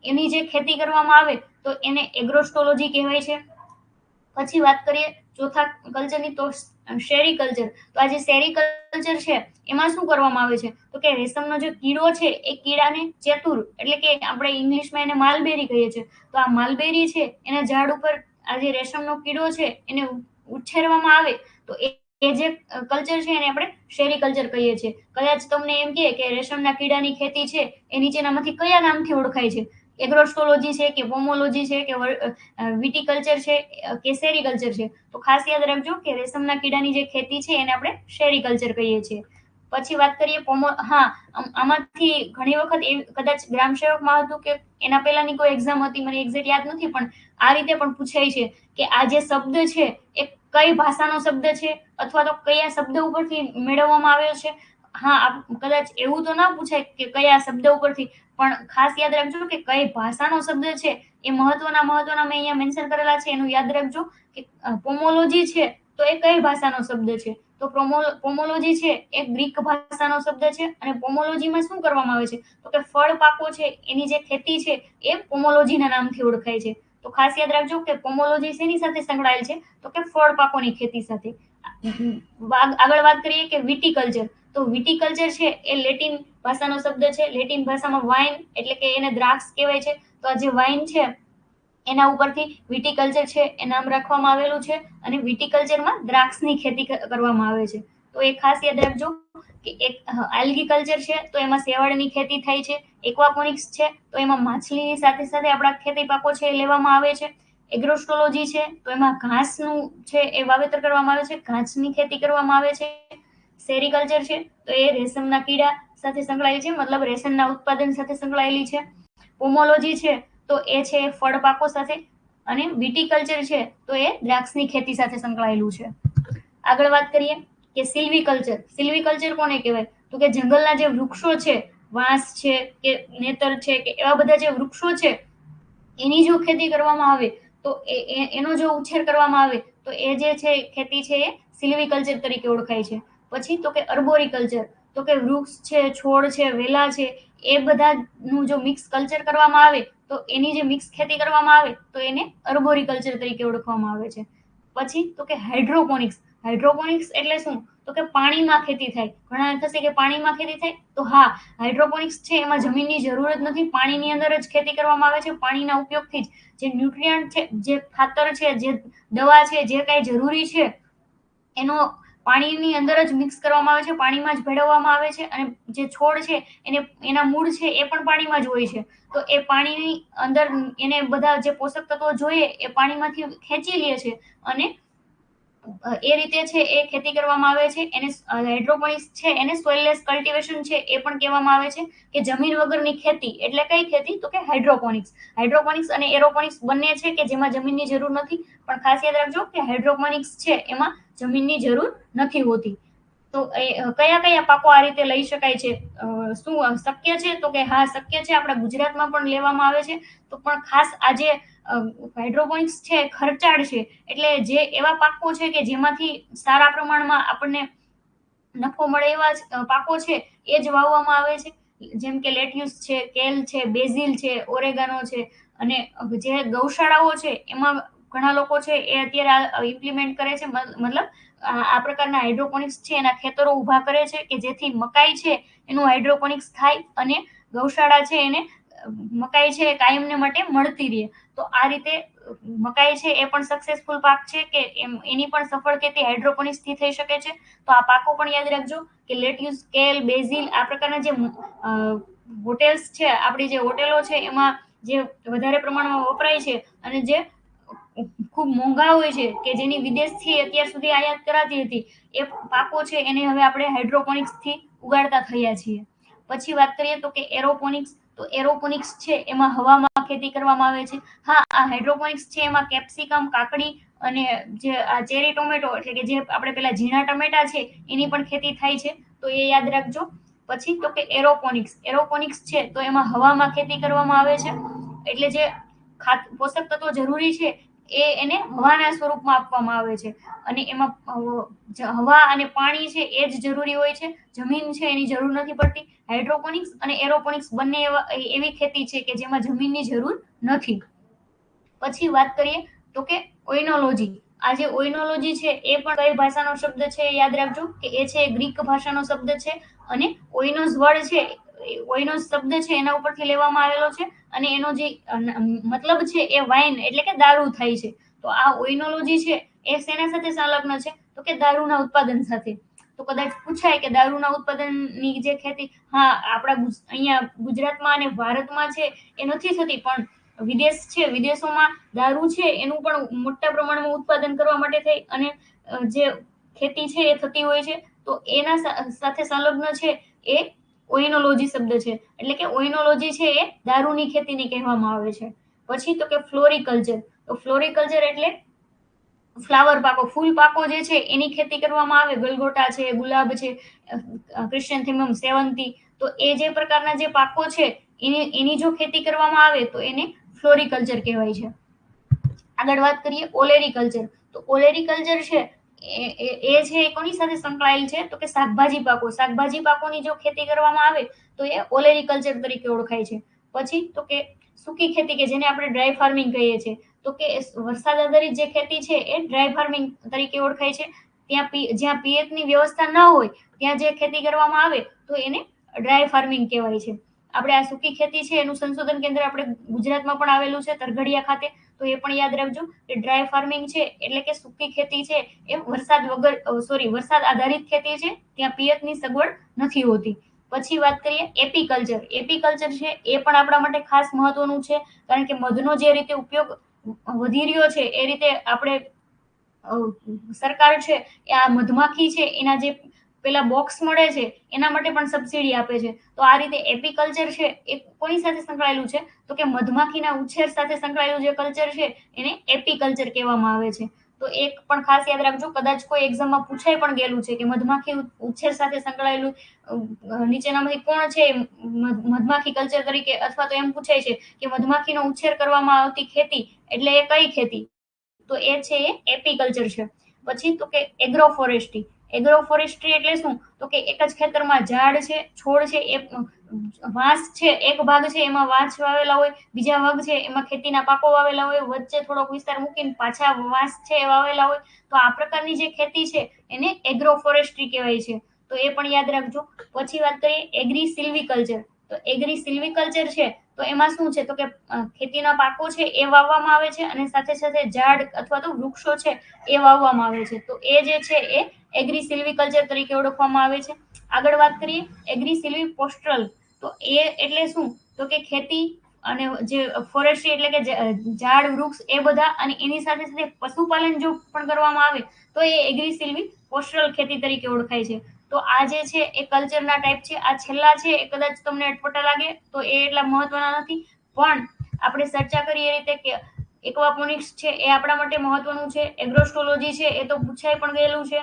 એની જે ખેતી કરવામાં આવે તો એને એગ્રોસ્ટોલોજી કહેવાય છે. પછી વાત કરીએ ચોથા કલ્ચરની, તો શેરી કલ્ચર. તો આ જે શેરી કલ્ચર છે એમાં શું કરવામાં આવે છે, તો કે રેશમનો જે કીડો છે એ કીડાને ચેતુર, એટલે કે આપણે ઇંગ્લિશમાં એને માલબેરી કહીએ છીએ, તો આ માલબેરી છે એના ઝાડ ઉપર આ જે રેશમનો કીડો છે એને ઉછેરવામાં આવે તો એ જે કલ્ચર છે એને આપણે શેરી કલ્ચર કહીએ છીએ. કદાચ તમને એમ કે રેશમના કીડાની ખેતી છે એ નીચેનામાંથી કયા નામથી ઓળખાય છે, એગ્રોસ્ટોલોજી છે કે પોમોલોજી છે કે વિટીકલ્ચર છે કે સેરીકલ્ચર છે, તો ખાસ યાદ રાખજો કે રેશમના કીડાની જે ખેતી છે એને આપણે શેરીકલ્ચર કહીએ છીએ. પછી વાત કરીએ આમાંથી ઘણી વખત કદાચ ગ્રામ સેવકમાં હતું કે એના પહેલાની કોઈ એક્ઝામ હતી, મને એક્ઝેક્ટ યાદ નથી, પણ આ રીતે પણ પૂછાય છે કે આ જે શબ્દ છે એ કઈ ભાષાનો શબ્દ છે, અથવા તો કયા શબ્દ ઉપરથી મેળવવામાં આવ્યો છે. હા, કદાચ એવું તો ના પૂછાય કે કયા શબ્દ ઉપરથી, પણ ખાસ યાદ રાખજો કે કઈ ભાષાનો શબ્દ છે એ મહત્વના મેં અહીંયા મેન્શન કરેલા છે, એનું યાદ રાખજો. કે પોમોલોજી છે તો એ કઈ ભાષાનો શબ્દ છે, તો પોમોલોજી છે એ ગ્રીક ભાષાનો શબ્દ છે. અને પોમોલોજીમાં શું કરવામાં આવે છે, તો કે ફળ પાકો છે એની જે ખેતી છે એ પોમોલોજીના નામથી ઓળખાય છે. તો ખાસ યાદ રાખજો કે પોમોલોજી શેની સાથે સંકળાયેલ છે, તો કે ફળ પાકોની ખેતી સાથે. આગળ વાત કરીએ કે વિટીકલ્ચર. તો વિટીકલ્ચર છે એ લેટિન ભાષાનો શબ્દ છે. લેટિન ભાષામાં વાઇન એટલે કે એને દ્રાક્ષ કહેવાય છે. તો આ જે વાઇન છે એના ઉપરથી વિટીકલ્ચર છે એ નામ રાખવામાં આવેલું છે. અને વિટીકલ્ચરમાં દ્રાક્ષની ખેતી કરવામાં આવે છે. તો એ ખાસ યાદ રાખજો કે એક આલ્ગી કલ્ચર છે તો એમાં શેવાળની ખેતી થાય છે. એક્વાપોનિક્સ છે તો એમાં માછલીની સાથે સાથે આપણા ખેતી પાકો છે એ લેવામાં આવે છે. એગ્રોસ્ટોલોજી છે તો એમાં ઘાસનું છે એ વાવેતર કરવામાં આવે છે, ઘાસની ખેતી કરવામાં આવે છે. સેરીકલ્ચર છે તો એ રેશમના કીડા સાથે સંકળાયેલી છે, મતલબ રેશમના ઉત્પાદન સાથે સંકળાયેલી છે. પોમોલોજી છે તો એ છે ફળ પાકો સાથે. અને વિટીકલ્ચર છે તો એ દ્રાક્ષની ખેતી સાથે સંકળાયેલું છે. આગળ વાત કરીએ કે સિલ્વીકલ્ચર. સિલ્વીકલ્ચર કોને કહેવાય, તો કે જંગલના જે વૃક્ષો છે, વાંસ છે કે નેતર છે કે એવા બધા જે વૃક્ષો છે એની જો ખેતી કરવામાં આવે તો એનો જો ઉછેર કરવામાં આવે તો એ જે છે ખેતી છે એ સિલ્વીકલ્ચર તરીકે ઓળખાય છે. પછી તો કે અર્બોરિકલ્ચર. તો કે વૃક્ષ છે, છોડ છે, વેલા છે, એ બધાનું જો મિક્સ કલ્ચર કરવામાં આવે તો એની જે મિક્સ ખેતી કરવામાં આવે તો એને અર્બોરિકલ્ચર તરીકે ઓળખવામાં આવે છે. પછી તો કે હાઇડ્રોપોનિક્સ. હાઇડ્રોપોનિક્સ એટલે શું, તો કે પાણીમાં ખેતી થાય. ઘણા થશે કે પાણીમાં ખેતી થાય, તો હા, હાઇડ્રોપોનિક્સ છે એમાં જમીનની જરૂર જ નથી, પાણીની અંદર જ ખેતી કરવામાં આવે છે. પાણીના ઉપયોગથી જ જે ન્યુટ્રિયન્ટ છે, જે ખાતર છે, જે દવા છે, જે કાંઈ જરૂરી છે એનો પાણીની અંદર જ મિક્સ કરવામાં આવે છે, પાણીમાં જ ભેળવવામાં આવે છે. અને જે છોડ છે એના મૂળ છે એ પણ પાણીમાં જ હોય છે. તો એ પાણીની અંદર એને બધા જે પોષક તત્વો જોઈએ એ પાણીમાંથી ખેંચી લે છે. અને એ રીતે છે એ ખેતી કરવામાં આવે છે. એને હાઇડ્રોપોનિક્સ છે એને સોઇલલેસ કલ્ટિવેશન છે એ પણ કહેવામાં આવે છે. કે જમીન વગરની ખેતી એટલે કઈ ખેતી, તો કે હાઇડ્રોપોનિક્સ. હાઇડ્રોપોનિક્સ અને એરોપોનિક્સ બંને છે કે જેમાં જમીનની જરૂર નથી, પણ ખાસ યાદ રાખજો કે હાઇડ્રોપોનિક્સ છે એમાં જમીનની જરૂર નથી હોતી. તો કયા કયા પાકો આ રીતે લઈ શકાય છે, શું શક્ય છે, તો કે હા, શક્ય છે. આપણા ગુજરાતમાં પણ લેવામાં આવે છે. તો પણ ખાસ આજે હાઇડ્રોપોનિક્સ છે ખર્ચાળ છે, એટલે જે એવા પાકો છે કે જેમાંથી સારા પ્રમાણમાં આપણને નફો મળે એવા પાકો છે એ જ વાવવામાં આવે છે. જેમ કે લેટ્યુસ છે, કેલ છે, બેઝિલ છે, ઓરેગાનો છે. અને જે ગૌશાળાઓ છે એમાં ઘણા લોકો છે એ અત્યારે ઇમ્પ્લિમેન્ટ કરે છે, મતલબ આ પ્રકારના હાઇડ્રોપોનિક્સ છે એના ખેતરો ઊભા કરે છે કે જેથી મકાઈ છે એનું હાઇડ્રોપોનિક્સ થાય અને ગૌશાળા છે એને મકાઈ છે એ કાયમને માટે મળતી રહે. તો આ રીતે મકાઈ છે એ પણ સક્સેસફુલ પાક છે કે એની પણ સફળ ખેતી હાઇડ્રોપોનિક્સ થી થઈ શકે છે. તો આ પાકો પણ યાદ રાખજો કે લેટ્યુસ, કેલ, બેઝિલ આ પ્રકારના જે હોટેલ્સ છે, આપણી જે હોટેલો છે એમાં જે વધારે પ્રમાણમાં વપરાય છે અને જે ખૂબ મોંઘા હોય છે કે જેની વિદેશથી અત્યાર સુધી આયાત કરાતી હતી, એ પાકો છે એને હવે આપણે હાઇડ્રોપોનિક્સ થી ઉગાડતા થયા છીએ. પછી વાત કરીએ તો કે એરોપોનિક્સ. તો એરોપોનિક્સ છે એમાં હવામાં ખેતી કરવામાં આવે છે. હા, આ હાઇડ્રોપોનિક્સ છે એમાં કેપ્સિકમ, કાકડી અને જે આ ચેરી ટોમેટો એટલે કે જે આપણે પેલા ઝીણા ટમેટા છે એની પણ ખેતી થાય છે, તો એ યાદ રાખજો. પછી તો કે એરોપોનિક્સ છે તો એમાં હવામાં ખેતી કરવામાં આવે છે, એટલે જે પોષક તત્વો જરૂરી છે એને હવાના સ્વરૂપમાં આપવામાં આવે છે, અને એમાં હવા અને પાણી છે એ જ જરૂરી હોય છે, જમીન છે એની જરૂર નથી પડતી. હાઇડ્રોપોનિક્સ અને એરોપોનિક્સ બંને એવી ખેતી છે કે જેમાં જમીનની જરૂર નથી. પછી વાત કરીએ તો કે ઓઇનોલોજી. આ જે ઓઇનોલોજી છે એ પણ કઈ ભાષાનો શબ્દ છે યાદ રાખજો કે એ છે ગ્રીક ભાષાનો શબ્દ છે, અને ઓઇનોસ વર્ડ છે, ઓઇનોસ શબ્દ છે એના ઉપરથી લેવામાં આવેલો છે, અને એનો જે મતલબ છે એ વાઇન એટલે કે દારૂ થાય છે. તો આ ઓઇનોલોજી છે એ શેના સાથે સંલગ્ન છે તો કે દારૂના ઉત્પાદન સાથે. તો કદાચ પૂછાય કે દારૂના ઉત્પાદનની જે ખેતી, હા, આપણા અહીંયા ગુજરાતમાં અને ભારતમાં છે એ નથી થતી, પણ વિદેશ છે, વિદેશોમાં દારૂ છે એનું પણ મોટા પ્રમાણમાં ઉત્પાદન કરવા માટે થઈ અને જે ખેતી છે એ થતી હોય છે. તો એના સાથે સંલગ્ન છે એ ઓઇનોલોજી શબ્દ છે, એટલે કે ઓઇનોલોજી છે એ દારૂની ખેતીને કહેવામાં આવે છે. પછી તો કે ફ્લોરિકલ્ચર. તો ફ્લોરિકલ્ચર એટલે ફ્લાવર પાકો, ફૂલ પાકો જે છે એની ખેતી કરવામાં આવે. ગલગોટા છે, ગુલાબ છે, ક્રિસેન્થેમમ, સેવંતી, તો એ જે પ્રકારના જે પાકો છે એની જો ખેતી કરવામાં આવે તો એને ફ્લોરિકલ્ચર કહેવાય છે. આગળ વાત કરીએ ઓલેરીકલ્ચર. તો ઓલેરીકલ્ચર છે એ છે એ કોની સાથે સંકળાયેલ છે તો કે શાકભાજી પાકો. શાકભાજી પાકોની જો ખેતી કરવામાં આવે તો એ ઓલેરીકલ્ચર તરીકે ઓળખાય છે. પછી તો કે સૂકી ખેતી કે જેને આપણે ડ્રાય ફાર્મિંગ કહીએ છીએ, તો કે વરસાદ આધારિત જે ખેતી છે એ ડ્રાય ફાર્મિંગ તરીકે ઓળખાય છે. જ્યાં પિયતની વ્યવસ્થા ન હોય ત્યાં જે ખેતી કરવામાં આવે તો એને ડ્રાય ફાર્મિંગ કહેવાય છે. આપણે આ સૂકી ખેતી છે એનું સંશોધન કેન્દ્ર આપણે ગુજરાતમાં પણ આવેલું છે, તરઘડિયા ખાતે. તો એ પણ યાદ રાખજો કે ડ્રાય ફાર્મિંગ છે એટલે કે સૂકી ખેતી છે એ વરસાદ આધારિત ખેતી છે, ત્યાં પિયતની સગવડ નથી હોતી. પછી વાત કરીએ એપીકલ્ચર. એપીકલ્ચર છે એ પણ આપણા માટે ખાસ મહત્વનું છે, કારણ કે મધનો જે રીતે ઉપયોગ વધી રહ્યો છે એ રીતે આપણે સરકાર છે એ આ મધમાખી છે એના જે પેલા બોક્સ મળે છે એના માટે પણ સબસિડી આપે છે. તો આ રીતે એપીકલ્ચર છે એ કોની સાથે સંકળાયેલું છે તો કે મધમાખીના ઉછેર સાથે સંકળાયેલું જે કલ્ચર છે એને એપીકલ્ચર કહેવામાં આવે છે. તો એક પણ ખાસ યાદ રાખજો, કદાચ કોઈ એક્ઝામમાં પૂછાઈ પણ ગયેલું છે કે મધમાખી ઉછેર સાથે સંકળાયેલું નીચેનામાંથી કોણ છે મધમાખી કલ્ચર તરીકે, અથવા તો એમ પૂછાય છે કે મધમાખીનો ઉછેર કરવામાં આવતી ખેતી એટલે એ કઈ ખેતી, તો એ છે એ એપીકલ્ચર છે. પછી તો કે એગ્રોફોરેસ્ટ્રી. એગ્રોફોરેસ્ટ્રી એટલે શું તો કે એક જ ખેતરમાં ઝાડ છે, છોડ છે, વાંસ છે, એક ભાગ છે એમાં વાંસ વાવેલા હોય, બીજા ભાગ છે એમાં ખેતીના પાકો વાવેલા હોય, વચ્ચે થોડોક વિસ્તાર મૂકીને પાછા વાંસ છે એ વાવેલા હોય. તો આ પ્રકારની જે ખેતી છે એને એગ્રોફોરેસ્ટ્રી કહેવાય છે. તો એ પણ યાદ રાખજો. પછી વાત કરીએ એગ્રી સિલ્વીકલ્ચર. તો એગ્રી સિલ્વીકલ્ચર છે તો એમાં શું છે તો કે ખેતીના પાકો છે એ વાવવામાં આવે છે, અને સાથે સાથે ઝાડ અથવા તો વૃક્ષો છે એ વાવવામાં આવે છે. તો એ જે છે એ એગ્રી સિલ્વીકલ્ચર તરીકે ઓળખવામાં આવે છે. આગળ વાત કરીએ એગ્રી સિલ્વી પોસ્ટરલ. તો એ એટલે શું તો કે ખેતી અને જે ફોરેસ્ટ્રી એટલે કે ઝાડ વૃક્ષ એ બધા, અને એની સાથે સાથે પશુપાલન જો પણ કરવામાં આવે તો એ એગ્રી સિલ્વી પોસ્ટરલ ખેતી તરીકે ઓળખાય છે. તો આ જે છે એ કલ્ચરના ટાઈપ છે. આ છેલ્લા છે એ કદાચ તમને અટપટા લાગે તો એ એટલા મહત્વના નથી, પણ આપણે ચર્ચા કરીએ એ રીતે કે એક્વાપોનિક્સ છે એ આપણા માટે મહત્વનું છે, એગ્રોસ્ટોલોજી છે એ તો પૂછાઈ પણ ગયેલું છે,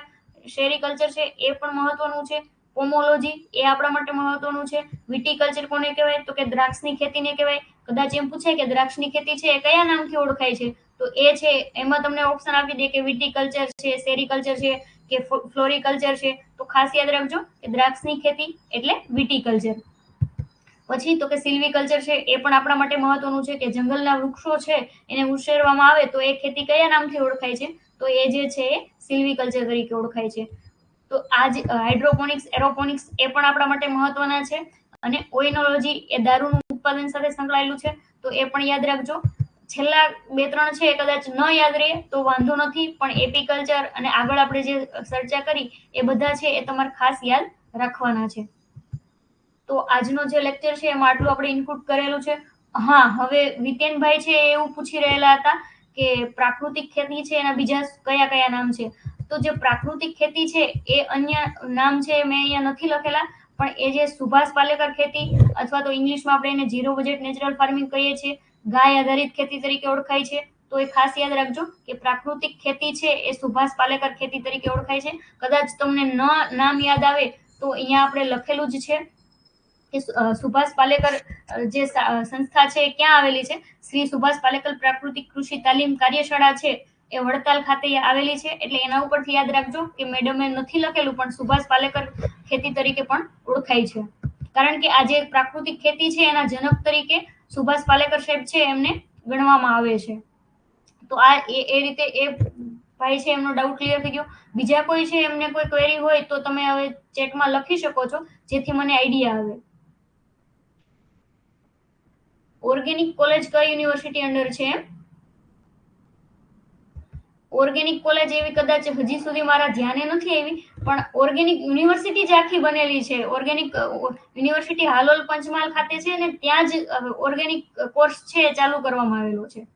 શેરીકલ્ચર છે એ પણ મહત્વનું છે, પોમોલોજી એ આપણા માટે મહત્વનું છે, વિટીકલ્ચર કોને કહેવાય તો કે દ્રાક્ષની ખેતીને કહેવાય. કદાચ એમ પૂછાય કે દ્રાક્ષની ખેતી છે એ કયા નામથી ઓળખાય છે, તો એ છે એમાં તમને ઓપ્શન આપી દે કે વિટીકલ્ચર છે, સેરીકલ્ચર છે કે ફ્લોરિકલ્ચર છે. તો ખાસ યાદ રાખજો કે દ્રાક્ષની ખેતી એટલે વિટીકલ્ચર. પછી તો કે સિલ્વીકલ્ચર છે એ પણ આપણા માટે મહત્વનું છે, કે જંગલના વૃક્ષો છે એને ઉછેરવામાં આવે તો એ ખેતી કયા નામથી ઓળખાય છે, તો એ જે છે એ સિલ્વીકલ્ચર તરીકે ઓળખાય છે. તો આ જે હાઇડ્રોપોનિક્સ, એરોપોનિક્સ એ પણ આપણા માટે મહત્વના છે, અને ઓઇનોલોજી એ દારૂનું ઉત્પાદન સાથે સંકળાયેલું છે. તો એ પણ યાદ રાખજો. છેલ્લા બે ત્રણ છે કદાચ ન યાદ રહે તો વાંધો નથી, પણ એપીકલ્ચર અને આગળ આપણે જે ચર્ચા કરી એ બધા છે એ તમારે ખાસ યાદ રાખવાના છે. તો આજનો જે લેક્ચર છે એમાં આટલું આપણે ઇનપુટ કરેલું છે. હા, હવે વિતેનભાઈ છે એવું પૂછી રહેલા હતા કે પ્રાકૃતિક ખેતી છે એના બીજા કયા કયા નામ છે. તો જે પ્રાકૃતિક ખેતી છે એ અન્ય નામ છે મેં અહીંયા નથી લખેલા, પણ એ જે સુભાષ પાલેકર ખેતી અથવા તો ઇંગ્લિશમાં આપણે એને ઝીરો બજેટ નેચરલ ફાર્મિંગ કહીએ છીએ, ગાય આધારિત ખેતી તરીકે ઓળખાય છે. તો એ ખાસ યાદ રાખજો કે પ્રાકૃતિક ખેતી છે એ સુભાષ પાલેકર ખેતી તરીકે ઓળખાય છે. કદાચ તમને નામ યાદ આવે તો અહીંયા આપણે લખેલું જ છે કે સુભાષ પાલેકર જે સંસ્થા છે એ ક્યાં આવેલી છે? શ્રી સુભાષ પાલેકર પ્રાકૃતિક કૃષિ તાલીમ કાર્યશાળા છે એ વડતાલ ખાતે આવેલી છે. એટલે એના ઉપરથી યાદ રાખજો કે મેડમે નથી લખેલું પણ સુભાષ પાલેકર ખેતી તરીકે પણ ઓળખાય છે. કારણ કે આ જે પ્રાકૃતિક ખેતી છે એના જનક તરીકે સુભાષ પાલેકર સાહેબ છે એમને ગણવામાં આવે છે. તો આ એ રીતે એ ભાઈ છે એમનો ડાઉટ ક્લિયર થઈ ગયો. બીજા કોઈ છે એમને કોઈ ક્વેરી હોય તો તમે હવે ચેટમાં લખી શકો છો, જેથી મને આઈડિયા આવે. ઓર્ગેનિક કોલેજ કઈ યુનિવર્સિટી અંડર છે? ઓર્ગેનિક કોલેજ એવી કદાચ હજી સુધી મારા ધ્યાને નથી આવી, પણ ઓર્ગેનિક યુનિવર્સિટી જ આખી બનેલી છે. ઓર્ગેનિક યુનિવર્સિટી હાલોલ પંચમહાલ ખાતે છે ને ત્યાં જ ઓર્ગેનિક કોર્સ છે ચાલુ કરવામાં આવેલો છે.